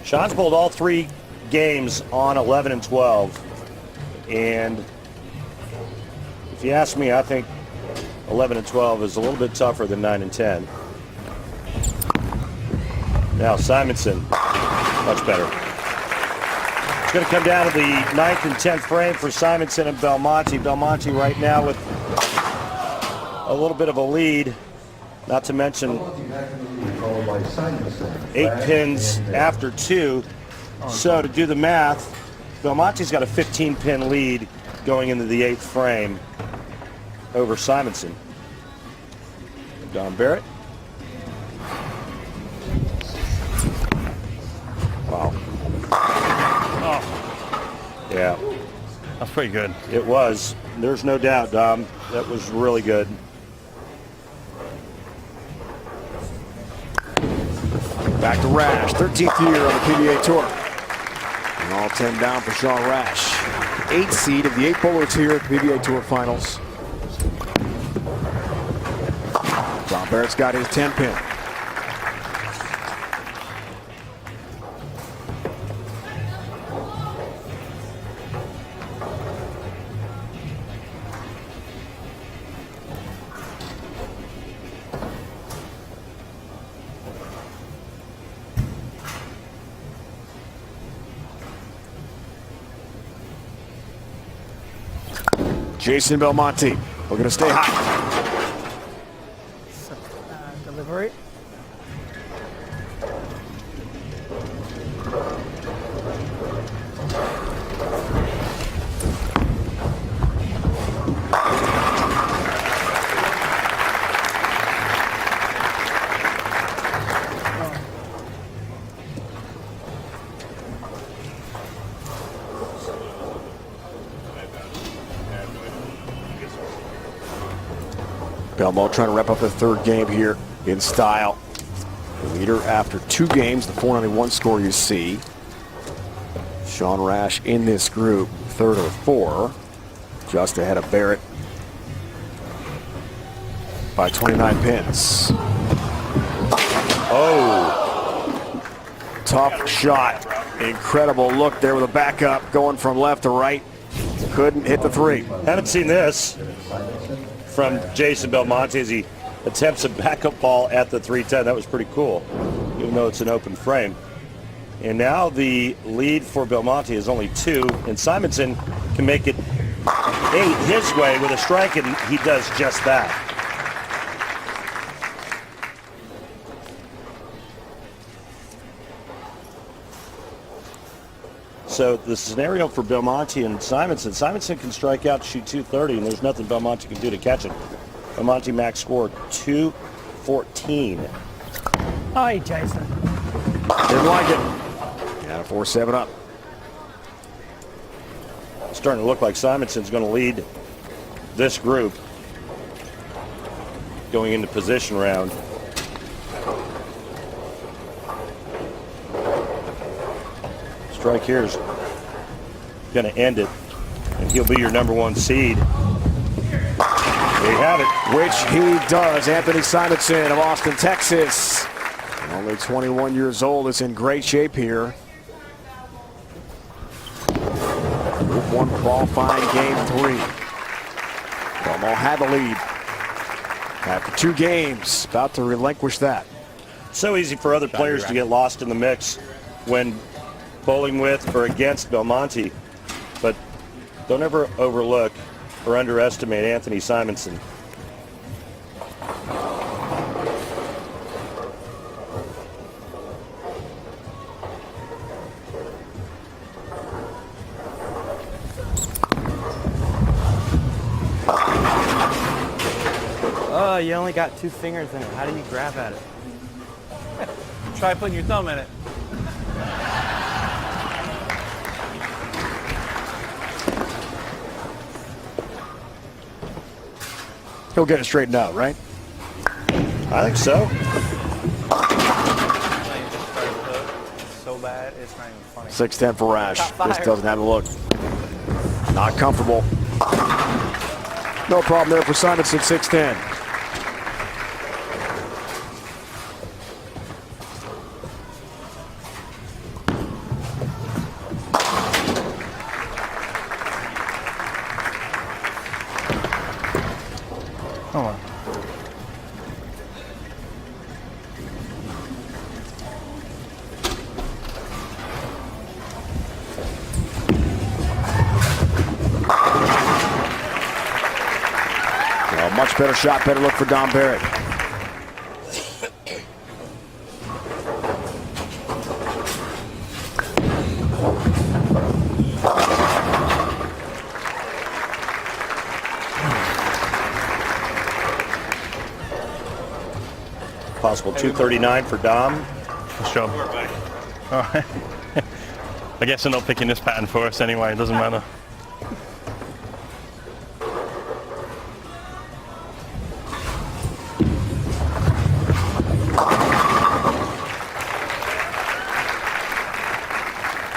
[SPEAKER 3] Sean's bowled all 3 games on 11 and 12. And if you ask me, I think 11 and 12 is a little bit tougher than 9 and 10. Now Simonsen, much better. It's going to come down to the 9th and 10th frame for Simonsen and Belmonte. Belmonte right now with a little bit of a lead, not to mention 8 pins after 2. So to do the math, Belmonte's got a 15-pin lead going into the 8th frame over Simonsen. Don Barrett. Wow.
[SPEAKER 6] Oh,
[SPEAKER 3] Yeah,
[SPEAKER 6] that's pretty good.
[SPEAKER 3] it was. There's no doubt, Dom. That was really good.
[SPEAKER 1] Back to Rash, 13th year on the PBA Tour. And all 10 down for Sean Rash. 8th seed of the 8 bowlers here at the PBA Tour Finals. Don Barrett's got his 10 pin. Jason Belmonte looking to stay high.
[SPEAKER 7] Delivery.
[SPEAKER 1] Belmonte trying to wrap up the 3rd game here in style. The leader after 2 games, the 491 score you see. Sean Rash in this group, 3rd of 4, just ahead of Barrett by 29 pins.
[SPEAKER 3] Oh,
[SPEAKER 1] Tough shot. Incredible look there with a backup going from left to right. Couldn't hit the 3.
[SPEAKER 3] haven't seen this from Jason Belmonte as he attempts a backup ball at the 310. That was pretty cool, even though it's an open frame. And now the lead for Belmonte is only 2, and Simonsen can make it 8 his way with a strike, and he does just that. So the scenario for Belmonte and Simonsen can strike out, shoot 230, and there's nothing Belmonte can do to catch it. Belmonte max score 214.
[SPEAKER 7] Hi, Jason.
[SPEAKER 1] Didn't like it. Got a 4-7 up.
[SPEAKER 3] It's starting to look like Simonsen's going to lead this group going into position round. Strike here is going to end it, and he'll be your #1 seed. There you have it.
[SPEAKER 1] Which he does. Anthony Simonsen of Austin, Texas. Only 21 years old, is in great shape here. Group 1 qualifying game 3. Belmonte had the lead after 2 games, about to relinquish that.
[SPEAKER 3] So easy for other players to get lost in the mix when bowling with or against Belmonte, but don't ever overlook or underestimate Anthony Simonsen.
[SPEAKER 4] Oh, you only got 2 fingers in it. How do you grab at it?
[SPEAKER 6] Try putting your thumb in it.
[SPEAKER 1] He'll get it straightened out, right?
[SPEAKER 3] I think so.
[SPEAKER 4] So bad, it's not even funny.
[SPEAKER 1] 6-10 for Rash. This doesn't have a look. Not comfortable. No problem there for Simonsen, 6-10.
[SPEAKER 6] Come on.
[SPEAKER 1] Well, much better shot, better look for Don Barrett.
[SPEAKER 3] possible 239 for Dom.
[SPEAKER 6] Good job. All right. I guess they're not picking this pattern for us anyway. It doesn't matter.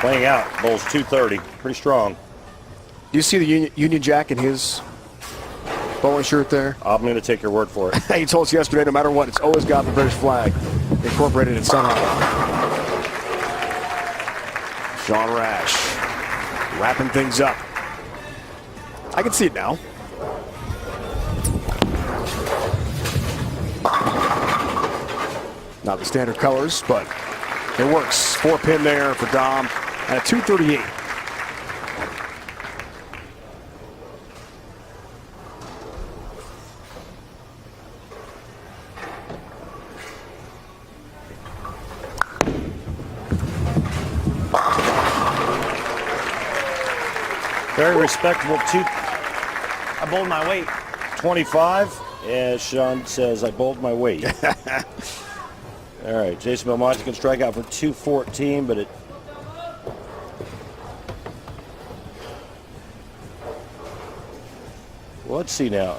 [SPEAKER 3] Playing out, bowls 230, pretty strong.
[SPEAKER 1] Do you see the Union Jack in his bowling shirt there?
[SPEAKER 3] I'm going to take your word for it.
[SPEAKER 1] He told us yesterday, no matter what, it's always got the British flag incorporated in somehow. Sean Rash wrapping things up. I can see it now. Not the standard colors, but it works. 4-pin there for Dom at 238.
[SPEAKER 3] Very respectable
[SPEAKER 4] I bowled my weight.
[SPEAKER 3] 225. As Sean says, I bowled my weight. All right, Jason Belmonte can strike out for 214, but it... Well, let's see now.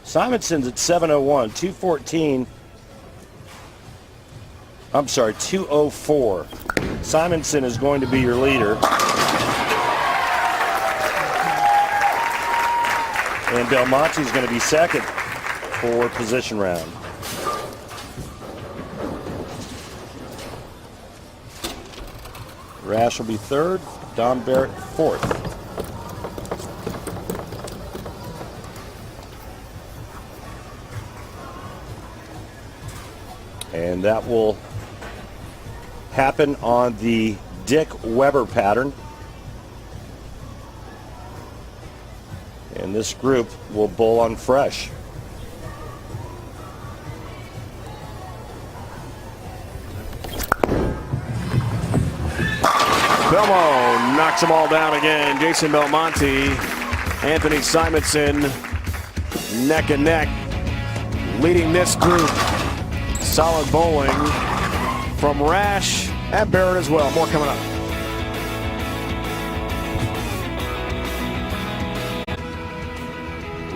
[SPEAKER 3] Simonson's at 701, 214. I'm sorry, 204. Simonsen is going to be your leader. And Belmonte is going to be second for position round. Rash will be third, Don Barrett fourth. And that will happen on the Dick Weber pattern. And this group will bowl on fresh.
[SPEAKER 1] Belmo knocks them all down again. Jason Belmonte, Anthony Simonsen, neck and neck, leading this group. Solid bowling from Rash and Barrett as well. More coming up.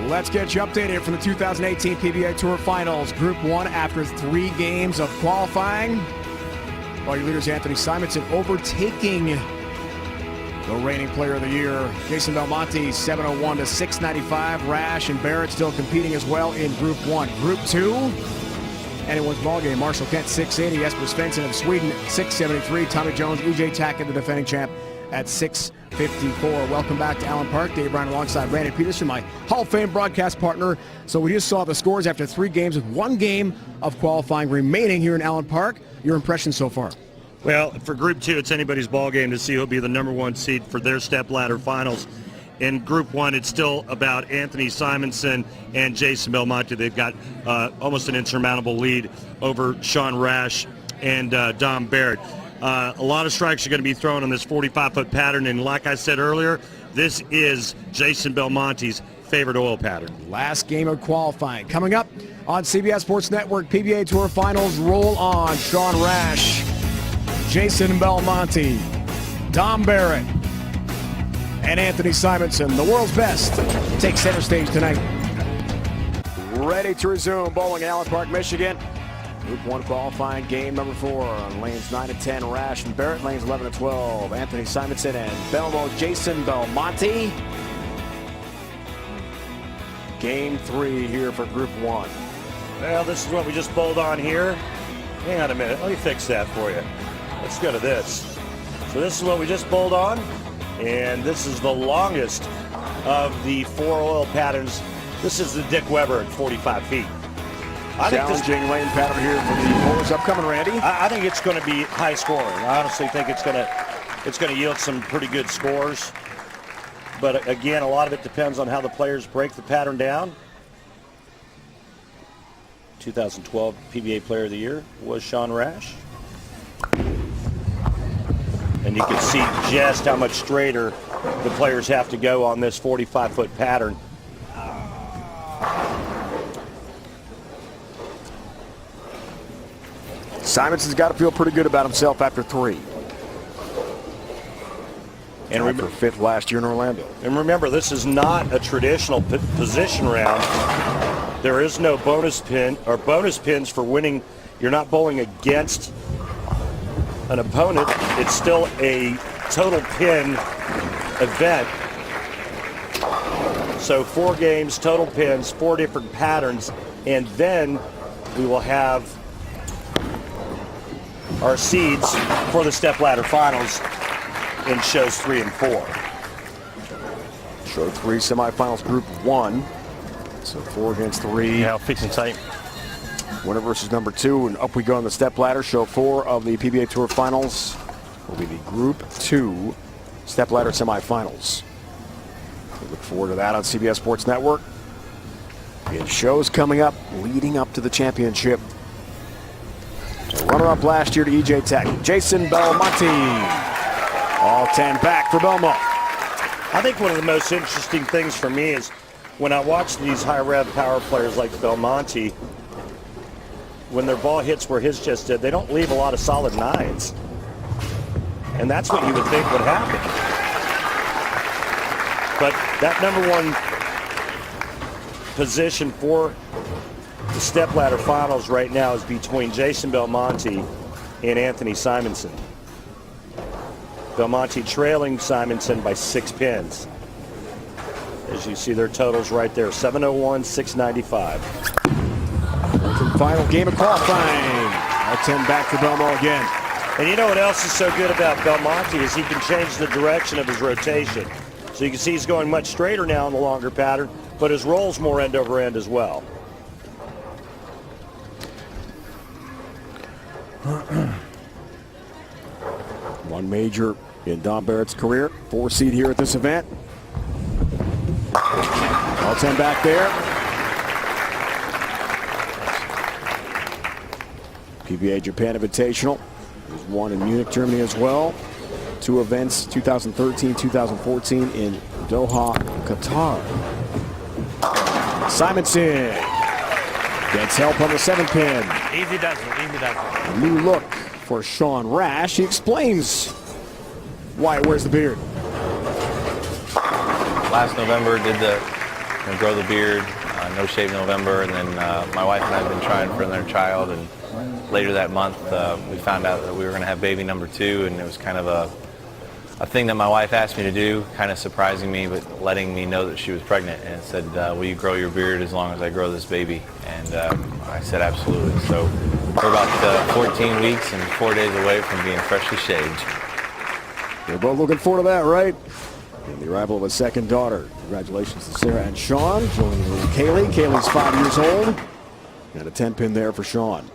[SPEAKER 1] Let's get you updated from the 2018 PBA Tour Finals. Group 1 after 3 games of qualifying. Well, your leaders Anthony Simonsen overtaking the reigning player of the year. Jason Belmonte 701 to 695. Rash and Barrett still competing as well in Group 1. Group 2, anyone's ballgame. Marshall Kent 680. Jesper Svensson of Sweden 673. Tommy Jones, Tackett, the defending champ, at 654. Welcome back to Allen Park. Dave Bryan alongside Brandon Peterson, my Hall of Fame broadcast partner. So we just saw the scores after 3 games with 1 game of qualifying remaining here in Allen Park. Your impressions so far?
[SPEAKER 3] Well, for Group 2, it's anybody's ball game to see who'll be the #1 seed for their step ladder finals. In Group 1, it's still about Anthony Simonsen and Jason Belmonte. They've got almost an insurmountable lead over Sean Rash and Dom Barrett. A lot of strikes are going to be thrown on this 45-foot pattern, and like I said earlier, this is Jason Belmonte's favorite oil pattern.
[SPEAKER 1] Last game of qualifying coming up on CBS Sports Network. PBA Tour Finals roll on. Sean Rash, Jason Belmonte, Dom Barrett, and Anthony Simonsen, the world's best, take center stage tonight. Ready to resume bowling in Allen Park, Michigan. Group 1 qualifying game number 4 on lanes 9 and 10. Rash and Barrett, lanes 11 and 12. Anthony Simonsen and Jason Belmonte. Game 3 here for Group 1.
[SPEAKER 3] Well, this is what we just bowled on here. Hang on a minute. Let me fix that for you. Let's go to this. So this is what we just bowled on, and this is the longest of the 4 oil patterns. This is the Dick Weber at 45 feet.
[SPEAKER 1] Challenging lane pattern here for the bowlers upcoming, Randy.
[SPEAKER 3] I think it's going to be high scoring. I honestly think it's going to yield some pretty good scores. But again, a lot of it depends on how the players break the pattern down. 2012 PBA Player of the Year was Sean Rash. And you can see just how much straighter the players have to go on this 45-foot pattern.
[SPEAKER 1] Simonson's got to feel pretty good about himself after 3. And for 5th last year in Orlando.
[SPEAKER 3] And remember, this is not a traditional position round. There is no bonus pin or bonus pins for winning. You're not bowling against an opponent. It's still a total pin event. So 4 games, total pins, 4 different patterns, and then we will have our seeds for the stepladder finals in shows 3 and 4.
[SPEAKER 1] Show 3 semifinals, group 1. So 4 against 3.
[SPEAKER 6] Yeah, I'll fix and tape.
[SPEAKER 1] Winner versus number 2, and up we go on the stepladder. Show 4 of the PBA Tour Finals will be the Group 2 stepladder semifinals. We look forward to that on CBS Sports Network. And shows coming up leading up to the championship. Runner-up last year to EJ Tackett, Jason Belmonte. All 10 back for Belmonte.
[SPEAKER 3] I think one of the most interesting things for me is when I watch these high-rev power players like Belmonte, when their ball hits where his just did, they don't leave a lot of solid 9s. And that's what you would think would happen. But that number 1 position for the stepladder finals right now is between Jason Belmonte and Anthony Simonsen. Belmonte trailing Simonsen by 6 pins. As you see their totals right there, 701, 695.
[SPEAKER 1] Final game of qualifying. All 10 back for Belmonte again.
[SPEAKER 3] And you know what else is so good about Belmonte is he can change the direction of his rotation. So you can see he's going much straighter now in the longer pattern, but his roll's more end over end as well.
[SPEAKER 1] One major in Don Barrett's career. 4 seed here at this event. All 10 back there. PBA Japan Invitational. There's one in Munich, Germany as well. 2 events, 2013, 2014 in Doha, Qatar. Simonsen gets help on the 7-pin.
[SPEAKER 6] Easy does it, easy does it.
[SPEAKER 1] New look for Sean Rash. He explains why he wears the beard.
[SPEAKER 5] Last November did the grow the beard, no shave November, and then my wife and I have been trying for another child, and later that month we found out that we were going to have baby number 2, and it was kind of a thing that my wife asked me to do, kind of surprising me, but letting me know that she was pregnant, and said, will you grow your beard as long as I grow this baby? And I said absolutely. So we're about 14 weeks and 4 days away from being freshly shaved.
[SPEAKER 1] You're both looking forward to that, right? And the arrival of a second daughter. Congratulations to Sarah and Sean, joining little Kaylee. Kaylee's 5 years old. And a 10-pin there for Sean.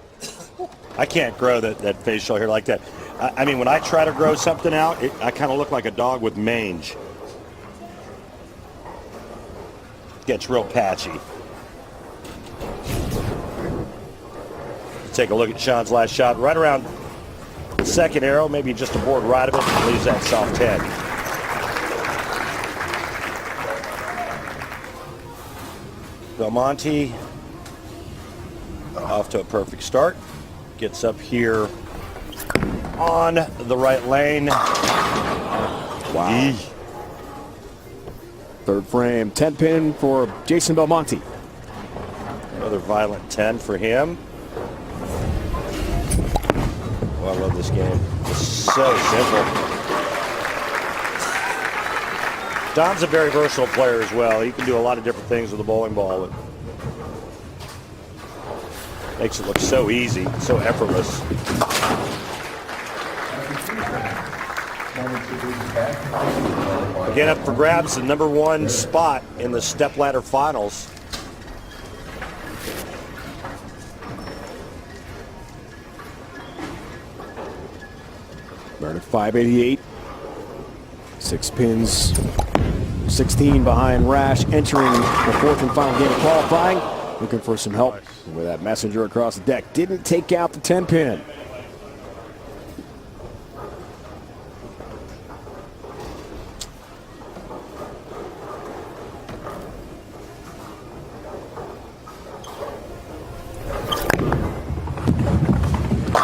[SPEAKER 3] I can't grow that facial hair like that. I mean, when I try to grow something out, I kind of look like a dog with mange. Gets real patchy. Take a look at Sean's last shot. Right around the second arrow, maybe just aboard right of it, and leaves that soft 10. Belmonte off to a perfect start. Gets up here on the right lane.
[SPEAKER 1] Wow. Third frame, 10-pin for Jason Belmonte.
[SPEAKER 3] Another violent 10 for him. Oh, I love this game. It's so simple. Don's a very versatile player as well. He can do a lot of different things with a bowling ball. It makes it look so easy, so effortless. Again, up for grabs, the number 1 spot in the stepladder finals.
[SPEAKER 1] Barrett at 588. 6 pins. 16 behind Rash, entering the 4th and final game of qualifying. Looking for some help with that messenger across the deck. Didn't take out the 10-pin.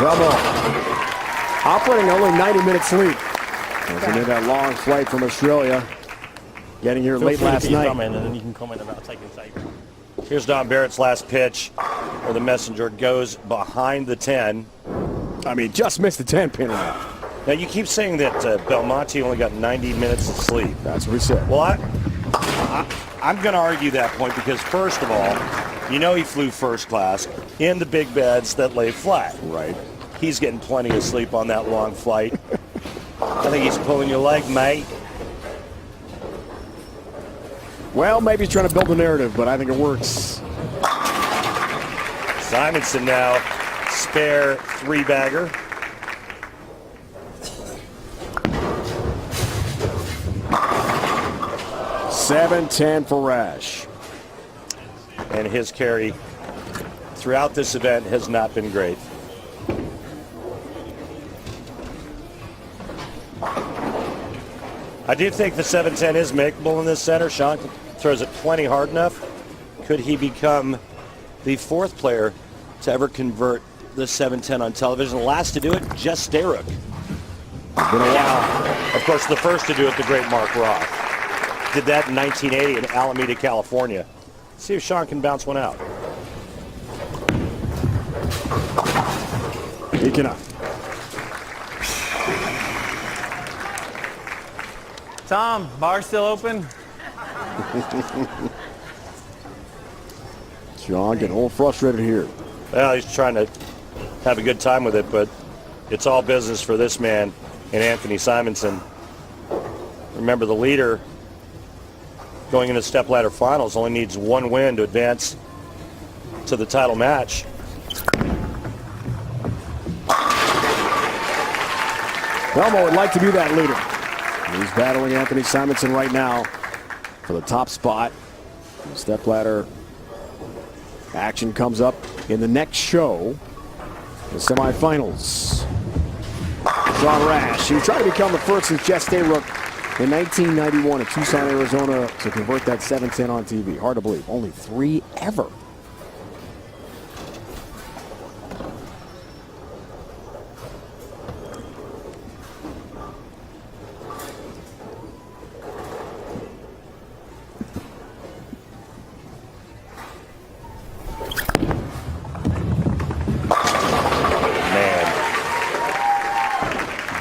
[SPEAKER 1] Belmonte operating only 90-minute sleep. Wasn't in that long flight from Australia. Getting here late last night.
[SPEAKER 6] Comment, and then you can comment about taking tape.
[SPEAKER 3] Here's Don Barrett's last pitch, where the messenger goes behind the 10.
[SPEAKER 1] I mean, just missed the 10-pin round.
[SPEAKER 3] Now, you keep saying that Belmonte only got 90 minutes of sleep.
[SPEAKER 1] That's what he said.
[SPEAKER 3] Well, I'm going to argue that point because, first of all, you know he flew first class in the big beds that lay flat.
[SPEAKER 1] Right.
[SPEAKER 3] He's getting plenty of sleep on that long flight. I think he's pulling your leg, mate.
[SPEAKER 1] Well, maybe he's trying to build a narrative, but I think it works.
[SPEAKER 3] Simonsen now, spare 3-bagger.
[SPEAKER 1] $7-10 for Rash.
[SPEAKER 3] And his carry throughout this event has not been great. I do think the 7-10 is makeable in this center. Sean throws it plenty hard enough. Could he become the 4th player to ever convert the 7-10 on television? The last to do it, Jesper. Been a while. Of course, the first to do it, the great Mark Roth. Did that in 1980 in Alameda, California. See if Sean can bounce one out.
[SPEAKER 1] He cannot.
[SPEAKER 6] Tom, bar still open?
[SPEAKER 1] Sean getting a little frustrated here.
[SPEAKER 3] Well, he's trying to have a good time with it, but it's all business for this man and Anthony Simonsen. Remember, the leader going into stepladder finals only needs 1 win to advance to the title match.
[SPEAKER 1] Belmo would like to be that leader. He's battling Anthony Simonsen right now for the top spot. The stepladder action comes up in the next show, the semifinals. John Rash, who tried to become the first since Jesper in 1991 in Tucson, Arizona, to convert that 7-10 on TV. Hard to believe. Only 3 ever.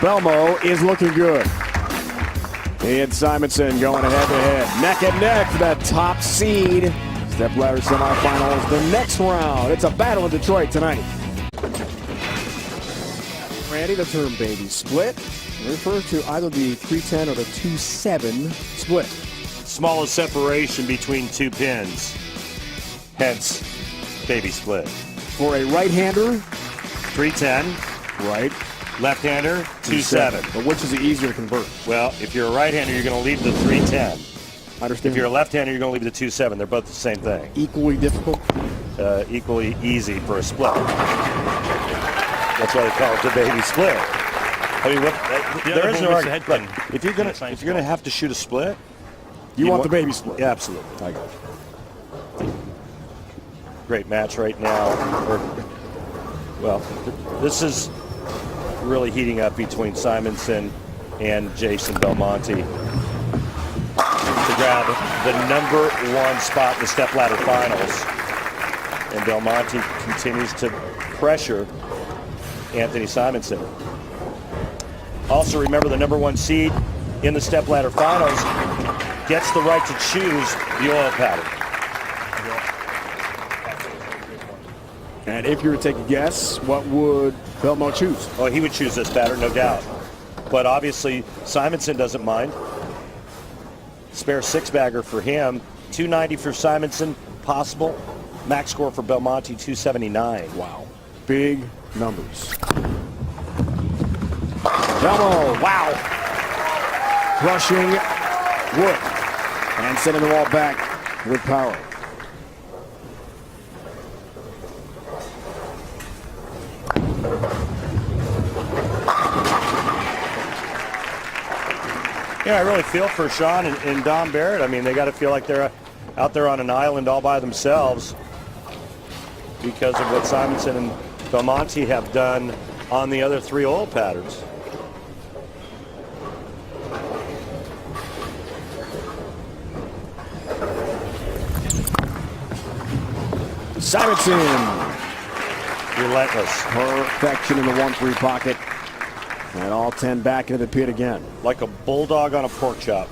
[SPEAKER 1] Belmo is looking good. He and Simonsen going head-to-head. Neck and neck for that top seed. Stepladder semifinals, the next round. It's a battle in Detroit tonight. Randy, the term baby split refers to either the 310 or the 2-7 split.
[SPEAKER 3] Smallest separation between 2 pins. Hence, baby split.
[SPEAKER 1] For a right-hander,
[SPEAKER 3] 310.
[SPEAKER 1] right.
[SPEAKER 3] Left-hander, 2-7.
[SPEAKER 1] But which is easier to convert?
[SPEAKER 3] Well, if you're a right-hander, you're going to leave the 310.
[SPEAKER 1] Understand.
[SPEAKER 3] If you're a left-hander, you're going to leave the 2-7. They're both the same thing.
[SPEAKER 1] Equally difficult?
[SPEAKER 3] Equally easy for a split. That's why they call it the baby split. I mean, there is no argument. Right. If you're going to have to shoot a split,
[SPEAKER 1] you want the baby split.
[SPEAKER 3] Yeah, absolutely.
[SPEAKER 1] I got it.
[SPEAKER 3] Great match right now. Well, this is really heating up between Simonsen and Jason Belmonte to grab the #1 spot in the stepladder finals. And Belmonte continues to pressure Anthony Simonsen. Also, remember, the #1 seed in the stepladder finals gets the right to choose the oil pattern.
[SPEAKER 1] And if you were to take a guess, what would Belmo choose?
[SPEAKER 3] Oh, he would choose this pattern, no doubt. But obviously, Simonsen doesn't mind. Spare 6-bagger for him. 290 for Simonsen, possible. Max score for Belmonte, 279.
[SPEAKER 1] Wow. Big numbers. Belmo, wow. Crushing wood. And sending the ball back with power.
[SPEAKER 3] Yeah, I really feel for Sean and Don Barrett. I mean, they got to feel like they're out there on an island all by themselves because of what Simonsen and Belmonte have done on the other 3 oil patterns.
[SPEAKER 1] Simonsen.
[SPEAKER 3] Relentless.
[SPEAKER 1] Perfection in the 1-3 pocket. And all 10 back into the pit again.
[SPEAKER 3] Like a bulldog on a pork chop.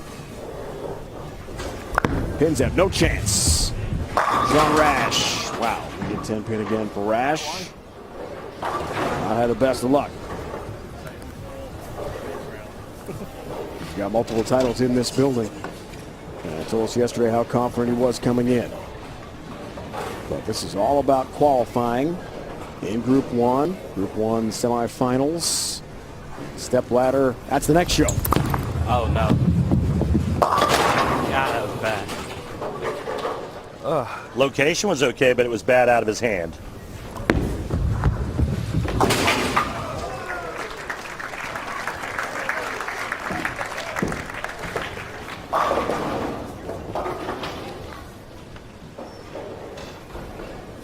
[SPEAKER 1] Pins have no chance. John Rash. Wow. We get 10 pin again for Rash. I had the best of luck. He's got multiple titles in this building. And I told us yesterday how confident he was coming in. But this is all about qualifying in Group 1. Group 1 semifinals. Step ladder. That's the next show.
[SPEAKER 6] Oh, no. God, that was bad.
[SPEAKER 3] Location was okay, but it was bad out of his hand.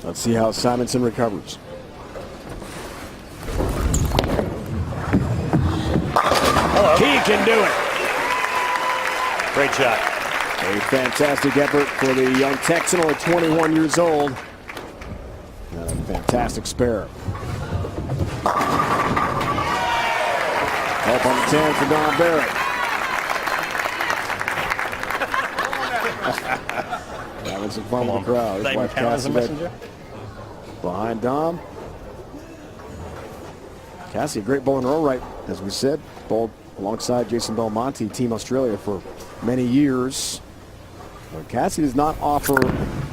[SPEAKER 1] Let's see how Simonsen recovers.
[SPEAKER 3] Hello.
[SPEAKER 1] He can do it.
[SPEAKER 3] Great shot.
[SPEAKER 1] A fantastic effort for the young Texan, only 21 years old. And a fantastic spare. Help on the 10 for Don Barrett. Having some fun with the crowd. His
[SPEAKER 6] They
[SPEAKER 1] wife
[SPEAKER 6] count as a
[SPEAKER 1] Cassie
[SPEAKER 6] messenger?
[SPEAKER 1] behind Dom. Cassie, a great bowler in her own right, as we said. Bowled alongside Jason Belmonte, Team Australia, for many years. But Cassie does not offer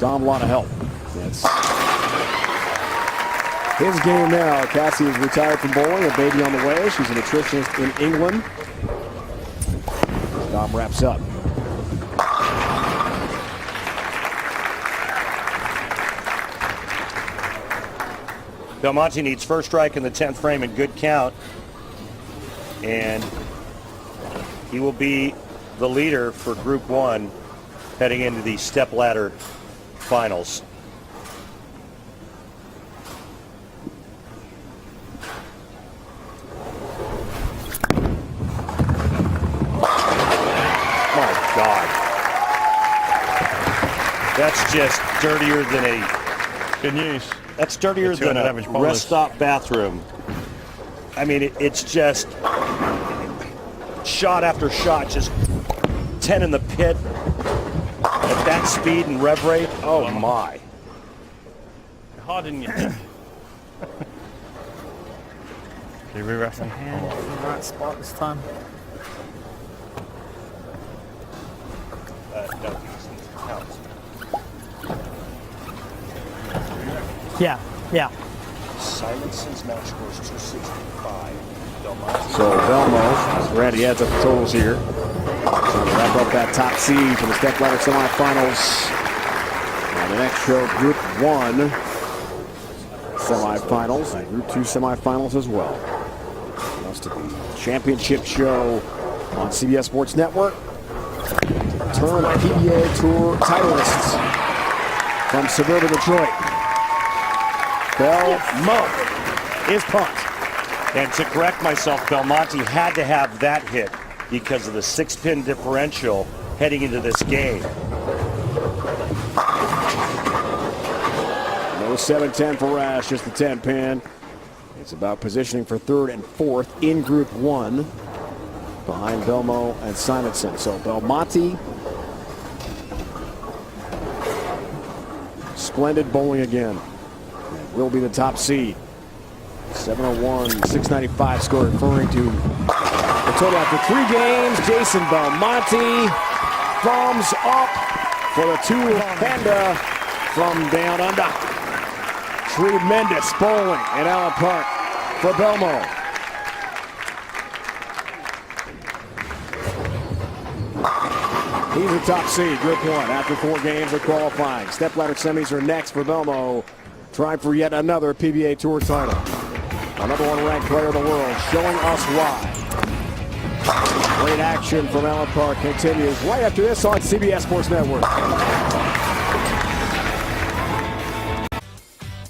[SPEAKER 1] Dom a lot of help. That's his game now. Cassie is retired from bowling, a baby on the way. She's a nutritionist in England. Dom wraps up.
[SPEAKER 3] Belmonte needs first strike in the 10th frame and good count. And he will be the leader for Group 1 heading into the step ladder finals. My God. That's just dirtier than a...
[SPEAKER 6] Good news.
[SPEAKER 3] That's dirtier than a
[SPEAKER 6] average bowlers.
[SPEAKER 3] rest stop bathroom. I mean, it's just shot after shot, just 10 in the pit at that speed and rev rate. Oh my.
[SPEAKER 6] Hard in you. Can you re-rest him?
[SPEAKER 8] Hand in the right spot this time.
[SPEAKER 3] No.
[SPEAKER 8] Yeah, yeah.
[SPEAKER 3] Simonsen's match score is 265. Belmonte.
[SPEAKER 1] So Belmo, Randy adds up the totals here. Trying to wrap up that top seed for the step ladder semifinals. And the next show, Group 1 semifinals and Group 2 semifinals as well. That's to be championship show on CBS Sports Network. Turn PBA Tour titleists from suburban Detroit. Belmonte is punt.
[SPEAKER 3] And to correct myself, Belmonte had to have that hit because of the 6-pin differential heading into this game.
[SPEAKER 1] No 7-10 for Rash, just the 10-pin. It's about positioning for 3rd and 4th in Group 1 behind Belmo and Simonsen. So Belmonte, splendid bowling again. Will be the top seed. 701, 695 score, referring to the total after 3 games. Jason Belmonte, thumbs up for the two-hander from down under. Tremendous bowling in Allen Park for Belmo. He's the top seed, Group 1, after 4 games of qualifying. Step ladder semis are next for Belmo, trying for yet another PBA Tour title. Another one ranked player in the world, showing us why. Great action from Allen Park continues right after this on CBS Sports Network.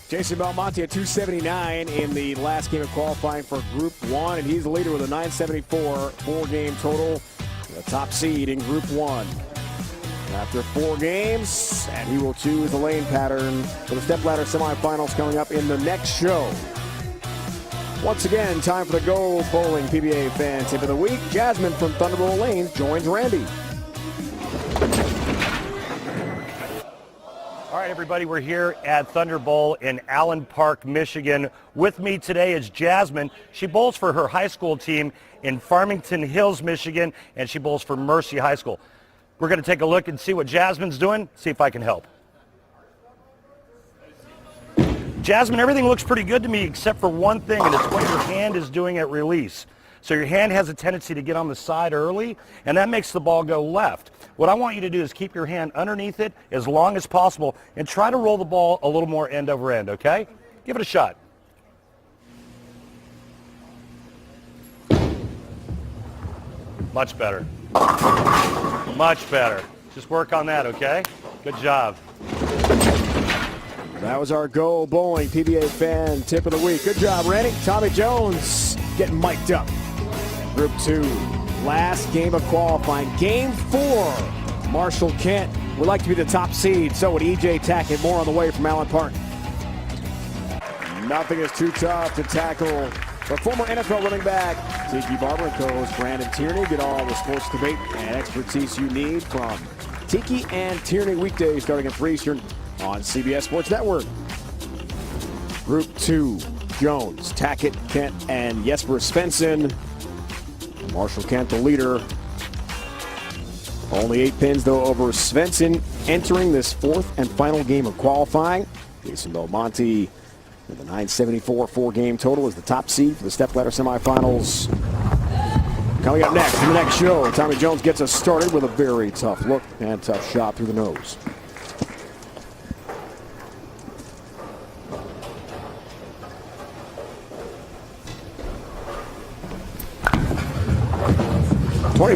[SPEAKER 1] Jason Belmonte at 279 in the last game of qualifying for Group 1, and he's the leader with a 974 four-game total, the top seed in Group 1. After 4 games, and he will choose the lane pattern for the stepladder semifinals coming up in the next show. Once again, time for the Go Bowling PBA Fan Tip of the Week. Jasmine from Thunderbolt Lanes joins Randy.
[SPEAKER 3] All right, everybody, we're here at Thunderbolt in Allen Park, Michigan. With me today is Jasmine. She bowls for her high school team in Farmington Hills, Michigan, and she bowls for Mercy High School. We're going to take a look and see what Jasmine's doing, see if I can help. Jasmine, everything looks pretty good to me except for one thing, and it's what your hand is doing at release. So your hand has a tendency to get on the side early, and that makes the ball go left. What I want you to do is keep your hand underneath it as long as possible and try to roll the ball a little more end over end, okay? Give it a shot. Much better. Much better. Just work on that, okay? Good job.
[SPEAKER 1] That was our Go Bowling PBA Fan Tip of the Week. Good job, Randy. Tommy Jones getting mic'd up. Group 2, last game of qualifying. Game 4, Marshall Kent would like to be the top seed. So would E.J. Tackett. More on the way from Allen Park. Nothing is too tough to tackle for former NFL running back Tiki Barber and co-host Brandon Tierney. Get all the sports debate and expertise you need from Tiki and Tierney weekdays starting at 3 Eastern on CBS Sports Network. Group 2, Jones, Tackett, Kent, and Jesper Svensson. Marshall Kent, the leader. Only 8 pins, though, over Svensson entering this 4th and final game of qualifying. Jason Belmonte with a 974 four-game total is the top seed for the stepladder semifinals. Coming up next in the next show, Tommy Jones gets us started with a very tough look and tough shot through the nose.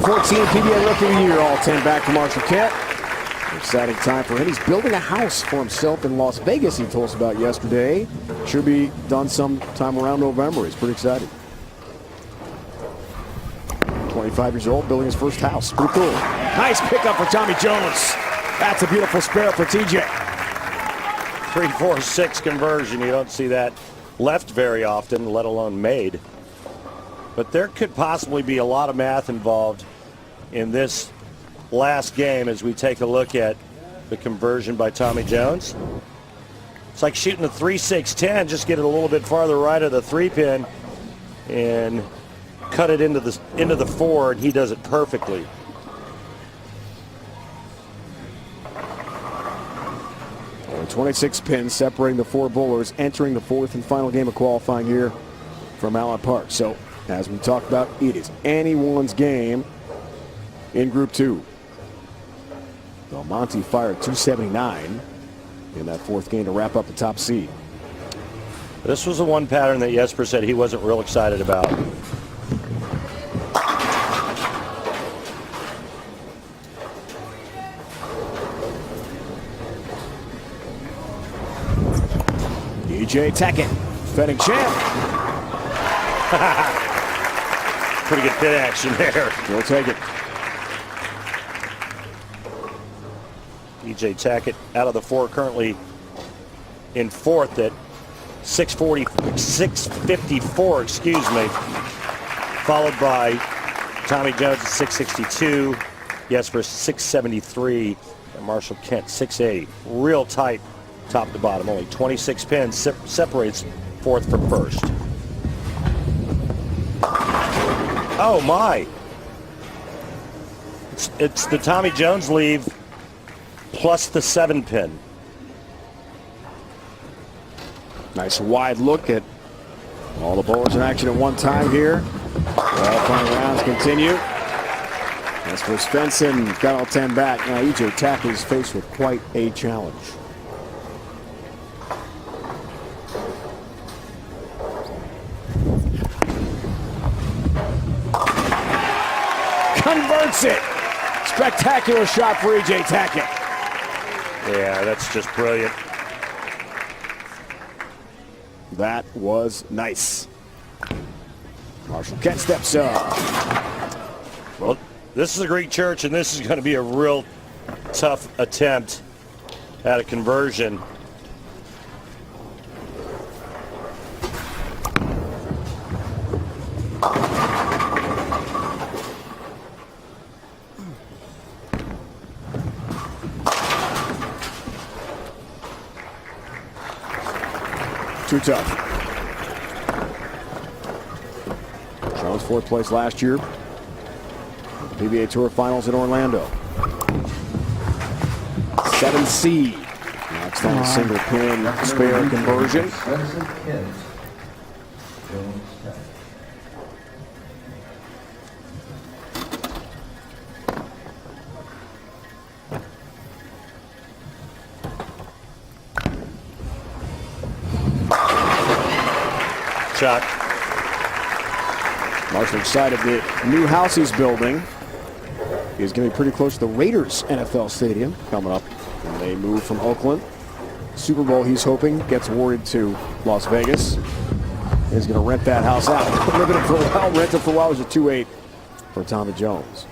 [SPEAKER 1] '14 PBA Rookie of the Year, all 10 back to Marshall Kent. Exciting time for him. He's building a house for himself in Las Vegas, he told us about yesterday. Should be done sometime around November. He's pretty excited. 25 years old, building his first house. Pretty cool. Nice pickup for Tommy Jones. That's a beautiful spare for TJ.
[SPEAKER 3] 3-4-6 conversion. You don't see that left very often, let alone made. But there could possibly be a lot of math involved in this last game as we take a look at the conversion by Tommy Jones. It's like shooting a 3-6-10, just get it a little bit farther right of the 3-pin and cut it into the 4, and he does it perfectly.
[SPEAKER 1] Only 26 pins separating the 4 bowlers entering the 4th and final game of qualifying here from Allen Park. So, as we talked about, it is anyone's game in Group 2. Belmonte fired 279 in that 4th game to wrap up the top seed.
[SPEAKER 3] This was the one pattern that Jesper said he wasn't real excited about.
[SPEAKER 1] E.J. Tackett, defending champ.
[SPEAKER 3] Pretty good pin action there.
[SPEAKER 1] We'll take it.
[SPEAKER 3] E.J. Tackett out of the 4, currently in 4th at 654, excuse me. Followed by Tommy Jones at 662, Jesper 673, and Marshall Kent 680. Real tight top to bottom. Only 26 pins separates 4th from 1st. Oh my! It's the Tommy Jones leave plus the 7-pin.
[SPEAKER 1] Nice wide look at all the bowlers in action at one time here. Qualifying rounds continue. As for Svensson, got all 10 back. Now E.J. Tackett is faced with quite a challenge. Converts it. Spectacular shot for E.J. Tackett.
[SPEAKER 3] Yeah, that's just brilliant.
[SPEAKER 1] That was nice. Marshall Kent steps up.
[SPEAKER 3] Well, this is a Greek church, and this is going to be a real tough attempt at a conversion.
[SPEAKER 1] Too tough. Jones fourth place last year. PBA Tour Finals in Orlando. 7 seed. Knocks down a single pin spare conversion.
[SPEAKER 3] Shot.
[SPEAKER 1] Marshall excited the new house he's building is going to be pretty close to the Raiders NFL Stadium coming up when they move from Oakland. Super Bowl, he's hoping, gets awarded to Las Vegas. He's going to rent that house out. Live in it for a while, rent it for a while. It was a 2-8 for Tommy Jones.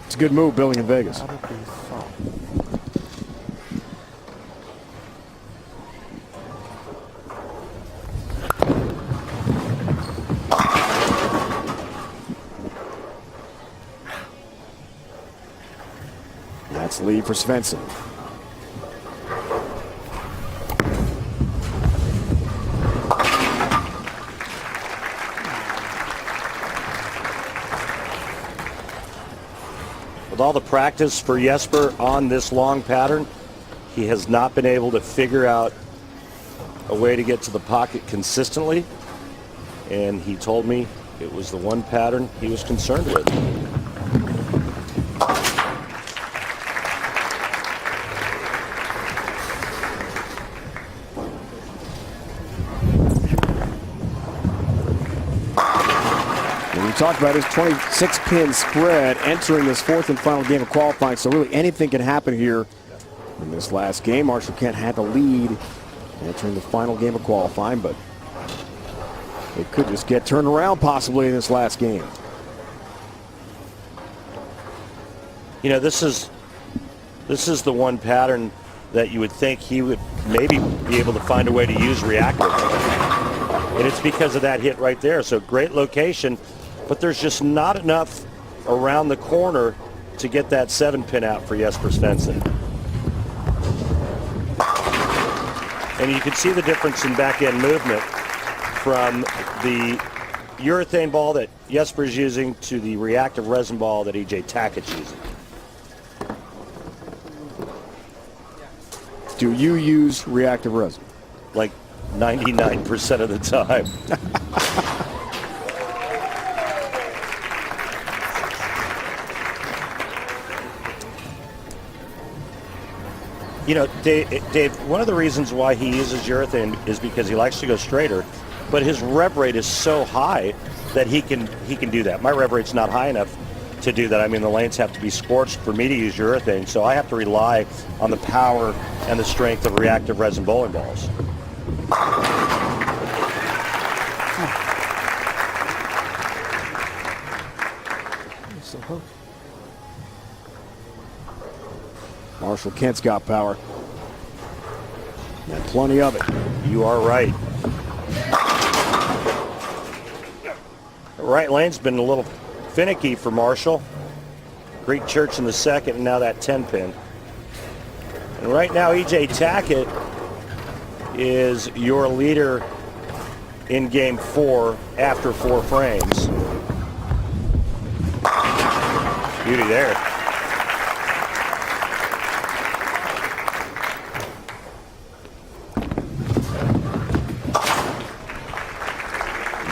[SPEAKER 1] It's a good move building in Vegas. That's lead for Svensson.
[SPEAKER 3] With all the practice for Jesper on this long pattern, he has not been able to figure out a way to get to the pocket consistently. And he told me it was the one pattern he was concerned with.
[SPEAKER 1] Talked about his 26-pin spread entering this fourth and final game of qualifying, so really anything can happen here in this last game. Marshall Kent had the lead entering the final game of qualifying, but it could just get turned around possibly in this last game.
[SPEAKER 3] You know, this is the one pattern that you would think he would maybe be able to find a way to use reactive, and it's because of that hit right there. So great location. But there's just not enough around the corner to get that 7-pin out for Jesper Svensson. And you can see the difference in back-end movement from the urethane ball that Jesper's using to the reactive resin ball that EJ Tackett's using.
[SPEAKER 1] Do you use reactive resin?
[SPEAKER 3] Like 99% of the time. You know, Dave, one of the reasons why he uses urethane is because he likes to go straighter, but his rev rate is so high that he can do that. My rev rate's not high enough to do that. I mean, the lanes have to be scorched for me to use urethane, so I have to rely on the power and the strength of reactive resin bowling balls.
[SPEAKER 1] Marshall Kent's got power. And plenty of it.
[SPEAKER 3] You are right. The right lane's been a little finicky for Marshall. Greek Church in the second, and now that 10-pin. And right now, EJ Tackett is your leader in game 4 after 4 frames. Beauty there.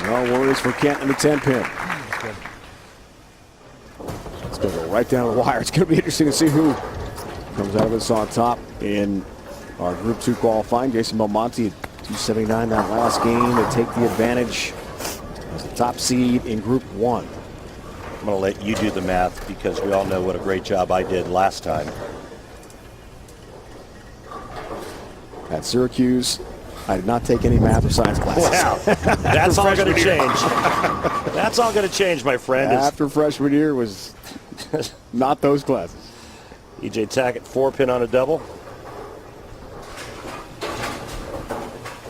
[SPEAKER 1] No worries for Kent in the 10-pin. It's going to go right down the wire. It's going to be interesting to see who comes out of this on top in our Group 2 qualifying. Jason Belmonte at 279 that last game to take the advantage as the top seed in Group 1.
[SPEAKER 3] I'm going to let you do the math because we all know what a great job I did last time.
[SPEAKER 1] At Syracuse, I did not take any math or science classes.
[SPEAKER 3] Wow, that's all going to change. That's all going to change, my friend.
[SPEAKER 1] After freshman year was not those classes.
[SPEAKER 3] E.J. Tackett 4-pin on a double.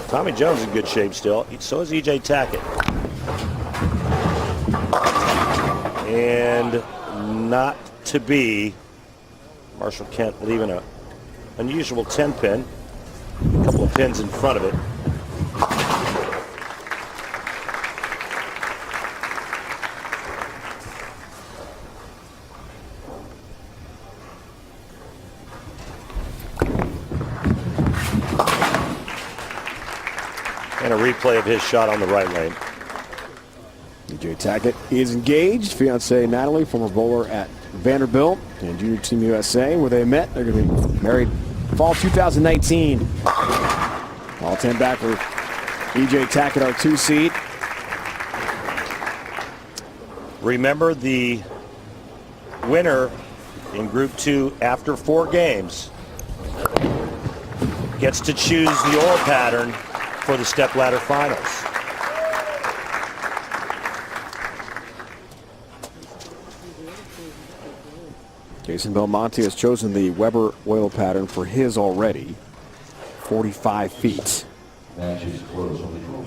[SPEAKER 3] Tommy Jones in good shape still. So is E.J. Tackett. And not to be. Marshall Kent leaving an unusual 10-pin. A couple of pins in front of it. And a replay of his shot on the right lane.
[SPEAKER 1] E.J. Tackett is engaged. Fiancée Natalie, former bowler at Vanderbilt and Junior Team USA, where they met. They're going to be married fall 2019. All 10 back for E.J. Tackett, our 2 seed.
[SPEAKER 3] Remember, the winner in Group 2 after 4 games gets to choose the oil pattern for the stepladder finals.
[SPEAKER 1] Jason Belmonte has chosen the Weber oil pattern for his already 45 feet.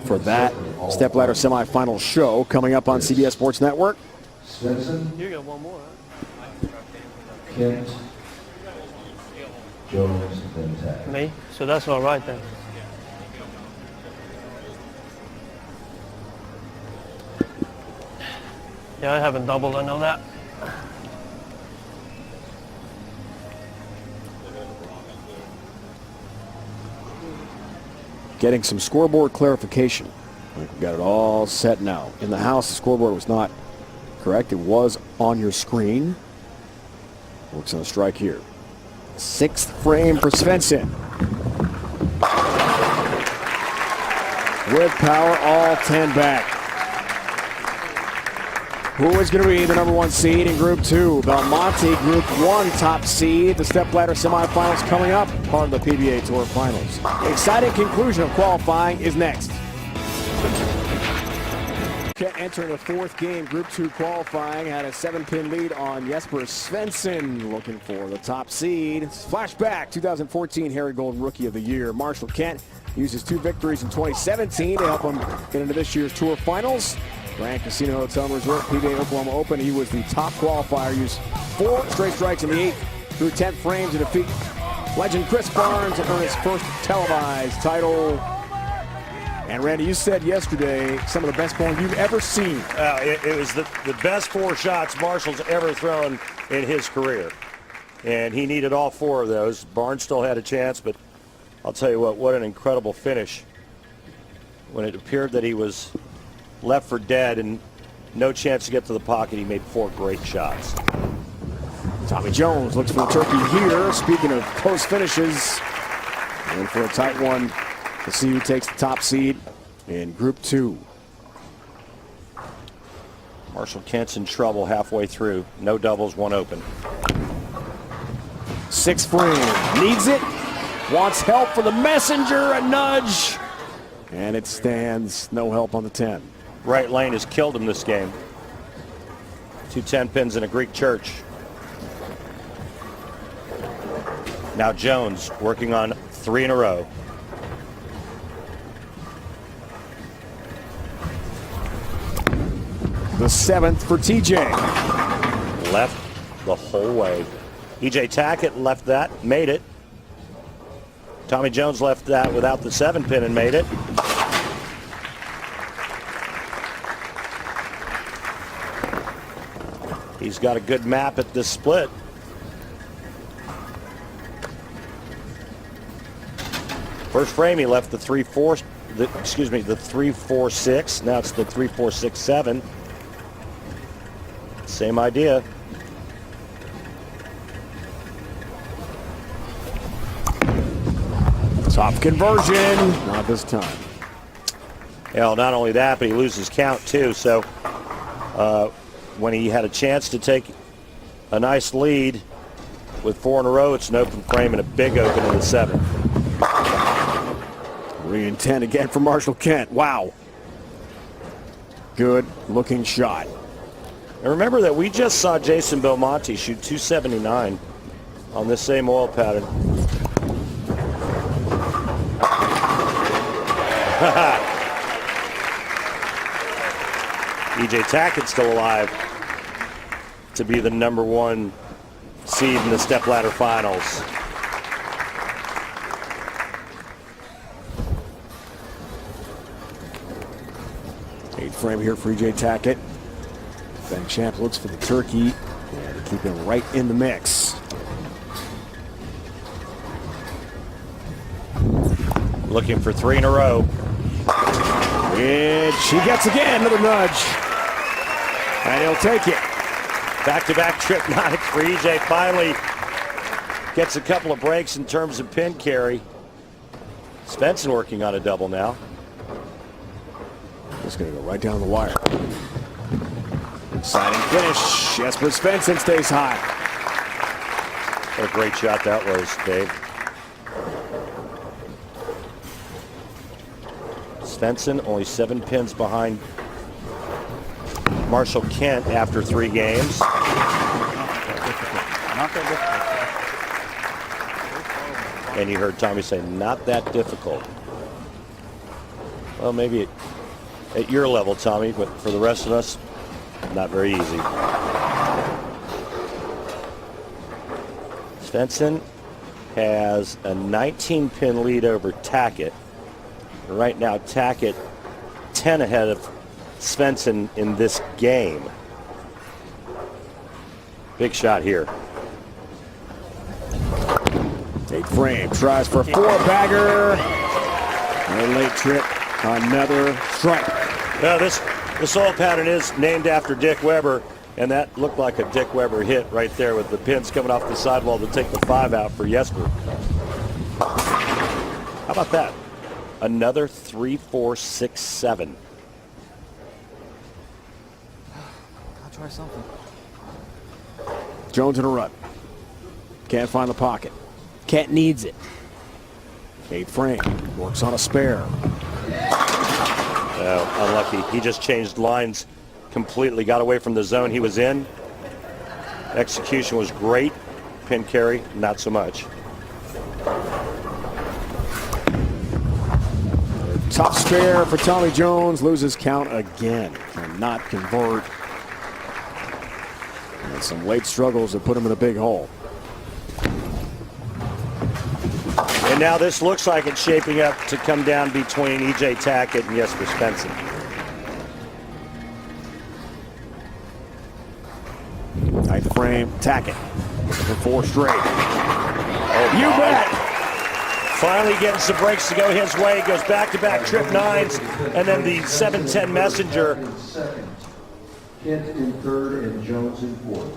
[SPEAKER 1] For that stepladder semifinal show coming up on CBS Sports Network.
[SPEAKER 9] Svensson.
[SPEAKER 6] You got one more, huh?
[SPEAKER 9] Kent. Jones, then Tackett.
[SPEAKER 6] Me? So that's all right then. Yeah, I haven't doubled, I know that.
[SPEAKER 1] Getting some scoreboard clarification. We've got it all set now. In the house, the scoreboard was not correct. It was on your screen. Works on a strike here. 6th frame for Svensson. With power, all 10 back. Who is going to be the number 1 seed in Group 2? Belmonte, Group 1 top seed. The stepladder semifinals coming up, part of the PBA Tour Finals. The exciting conclusion of qualifying is next. Entering the 4th game, Group 2 qualifying, had a 7-pin lead on Jesper Svensson, looking for the top seed. Flashback, 2014 Harry Gold Rookie of the Year. Marshall Kent uses 2 victories in 2017 to help him get into this year's Tour Finals. Grand Casino Hotel and Resort, PBA Oklahoma Open. He was the top qualifier, used 4 straight strikes in the 8th through 10th frames to defeat legend Chris Barnes and earn his first televised title. And Randy, you said yesterday some of the best bowling you've ever seen.
[SPEAKER 3] It was the best 4 shots Marshall's ever thrown in his career. And he needed all 4 of those. Barnes still had a chance, but I'll tell you what an incredible finish. When it appeared that he was left for dead and no chance to get to the pocket, he made 4 great shots.
[SPEAKER 1] Tommy Jones looks for the turkey here. Speaking of close finishes, and for a tight one to see who takes the top seed in Group 2.
[SPEAKER 3] Marshall Kent's in trouble halfway through. No doubles, 1 open.
[SPEAKER 1] 6th frame, needs it, wants help for the messenger, a nudge, and it stands, no help on the 10.
[SPEAKER 3] Right lane has killed him this game. 2 10-pins in a Greek church. Now Jones working on 3 in a row.
[SPEAKER 1] The 7th for TJ.
[SPEAKER 3] Left the whole way. E.J. Tackett left that, made it. Tommy Jones left that without the 7-pin and made it. He's got a good map at this split. First frame he left the 3-4, the 3-4-6. Now it's the 3-4-6-7. Same idea.
[SPEAKER 1] Top conversion, not this time.
[SPEAKER 3] Well, not only that, but he loses count too. So when he had a chance to take a nice lead with 4 in a row, it's an open frame and a big open in the 7th.
[SPEAKER 1] 3 and 10 again for Marshall Kent. Wow. Good looking shot.
[SPEAKER 3] And remember that we just saw Jason Belmonte shoot 279 on this same oil pattern. EJ Tackett still alive to be the #1 seed in the stepladder finals.
[SPEAKER 1] Eighth frame here for EJ Tackett. Defending champ looks for the turkey and keep him right in the mix.
[SPEAKER 3] Looking for 3 in a row.
[SPEAKER 1] And she gets again, another nudge. And he'll take it.
[SPEAKER 3] Back-to-back trip nines for EJ. Finally gets a couple of breaks in terms of pin carry. Svensson working on a double now.
[SPEAKER 1] Just going to go right down the wire. Sliding finish. Jesper Svensson stays high.
[SPEAKER 3] What a great shot that was, Dave. Svensson only 7 pins behind Marshall Kent after 3 games.
[SPEAKER 6] Not that difficult.
[SPEAKER 3] And you heard Tommy say, not that difficult. Well, maybe at your level, Tommy, but for the rest of us, not very easy. Svensson has a 19-pin lead over Tackett. Right now, Tackett 10 ahead of Svensson in this game. Big shot here.
[SPEAKER 1] Eighth frame, tries for a 4-bagger. No late trip, another strike.
[SPEAKER 3] Now this oil pattern is named after Dick Weber, and that looked like a Dick Weber hit right there with the pins coming off the sidewall to take the 5 out for Jesper. How about that? Another 3, 4, 6, 7.
[SPEAKER 5] I'll try something.
[SPEAKER 1] Jones in a rut. Can't find the pocket. Kent needs it. Eighth frame, works on a spare.
[SPEAKER 3] Oh, unlucky. He just changed lines completely, got away from the zone he was in. Execution was great. Pin carry, not so much.
[SPEAKER 1] Tough spare for Tommy Jones, loses count again. Cannot convert. And some late struggles that put him in a big hole.
[SPEAKER 3] And now this looks like it's shaping up to come down between EJ Tackett and Jesper Svensson.
[SPEAKER 1] Ninth frame, Tackett for 4 straight.
[SPEAKER 3] Oh,
[SPEAKER 1] you
[SPEAKER 3] my.
[SPEAKER 1] bet.
[SPEAKER 3] Finally getting some breaks to go his way. Goes back-to-back trip 9s, and then the 7-10 messenger.
[SPEAKER 9] Second. Kent in 3rd and Jones in 4th.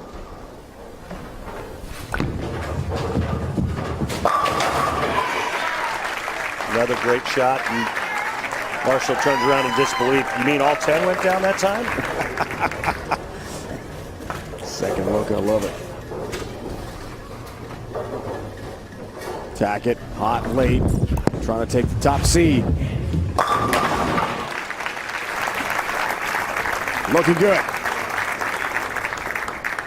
[SPEAKER 3] Another great shot, and Marshall turns around in disbelief. You mean all 10 went down that time?
[SPEAKER 1] Second look, I love it. Tackett, hot late, trying to take the top seed. Looking good.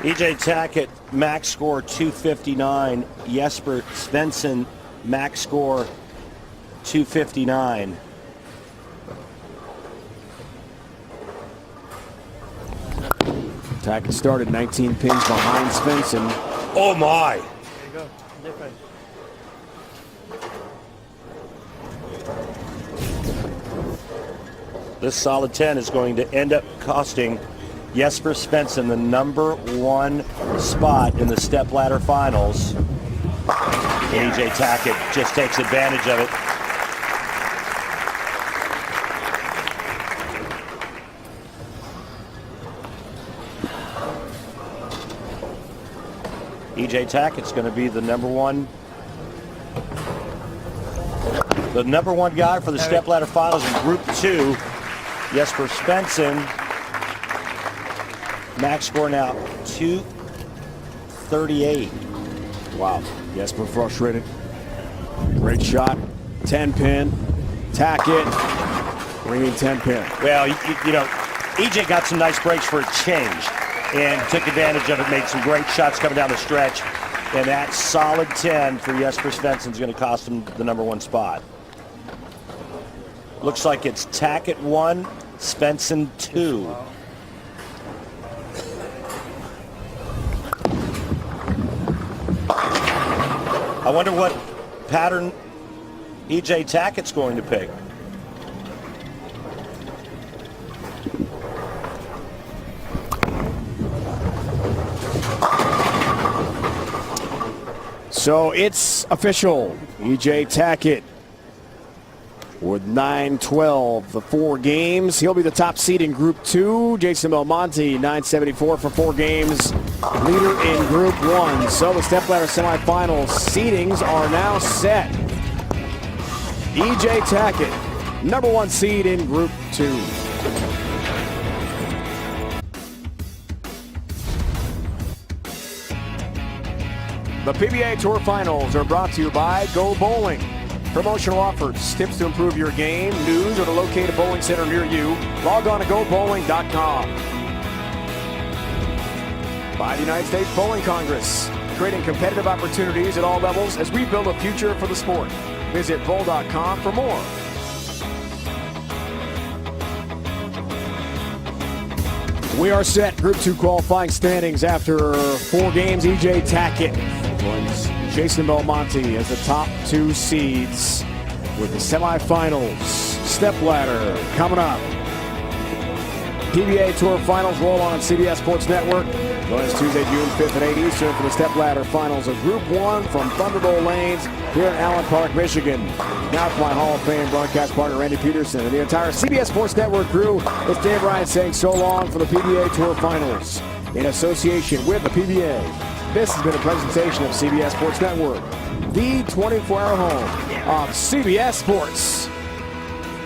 [SPEAKER 3] EJ Tackett, max score 259. Jesper Svensson, max score 259.
[SPEAKER 1] Tackett started 19 pins behind Svensson.
[SPEAKER 3] Oh my!
[SPEAKER 6] There you go. Different.
[SPEAKER 3] This solid 10 is going to end up costing Jesper Svensson the #1 spot in the stepladder finals. And EJ Tackett just takes advantage of it. EJ Tackett's going to be the number one guy for the stepladder finals in Group 2. Jesper Svensson, max score now 238.
[SPEAKER 1] Wow, Jesper frustrated. Great shot, 10 pin. Tackett, green 10 pin.
[SPEAKER 3] Well, you know, EJ got some nice breaks for a change and took advantage of it, made some great shots coming down the stretch. And that solid 10 for Jesper Svensson is going to cost him the #1 spot. Looks like it's Tackett 1, Svensson 2. I wonder what pattern EJ Tackett's going to pick.
[SPEAKER 1] So it's official. EJ Tackett with 9-12 the 4 games. He'll be the top seed in Group 2. Jason Belmonte, 974 for 4 games. Leader in Group 1. So the stepladder semifinals seedings are now set. EJ Tackett, #1 seed in Group 2. The PBA Tour Finals are brought to you by Go Bowling. Promotional offers, tips to improve your game, news, or to locate a bowling center near you. Log on to GoBowling.com. By the United States Bowling Congress, creating competitive opportunities at all levels as we build a future for the sport. Visit bowl.com for more. We are set. Group 2 qualifying standings after 4 games. EJ Tackett joins Jason Belmonte as the top 2 seeds with the semifinals. Stepladder coming up. PBA Tour Finals roll on CBS Sports Network. Join us Tuesday, June 5th at 8 Eastern for the Stepladder Finals of Group 1 from Thunder Bowl Lanes here in Allen Park, Michigan. Now for my Hall of Fame broadcast partner, Randy Peterson, and the entire CBS Sports Network crew, it's Dave Ryan saying so long for the PBA Tour Finals in association with the PBA. This has been a presentation of CBS Sports Network, the 24-hour home of CBS Sports.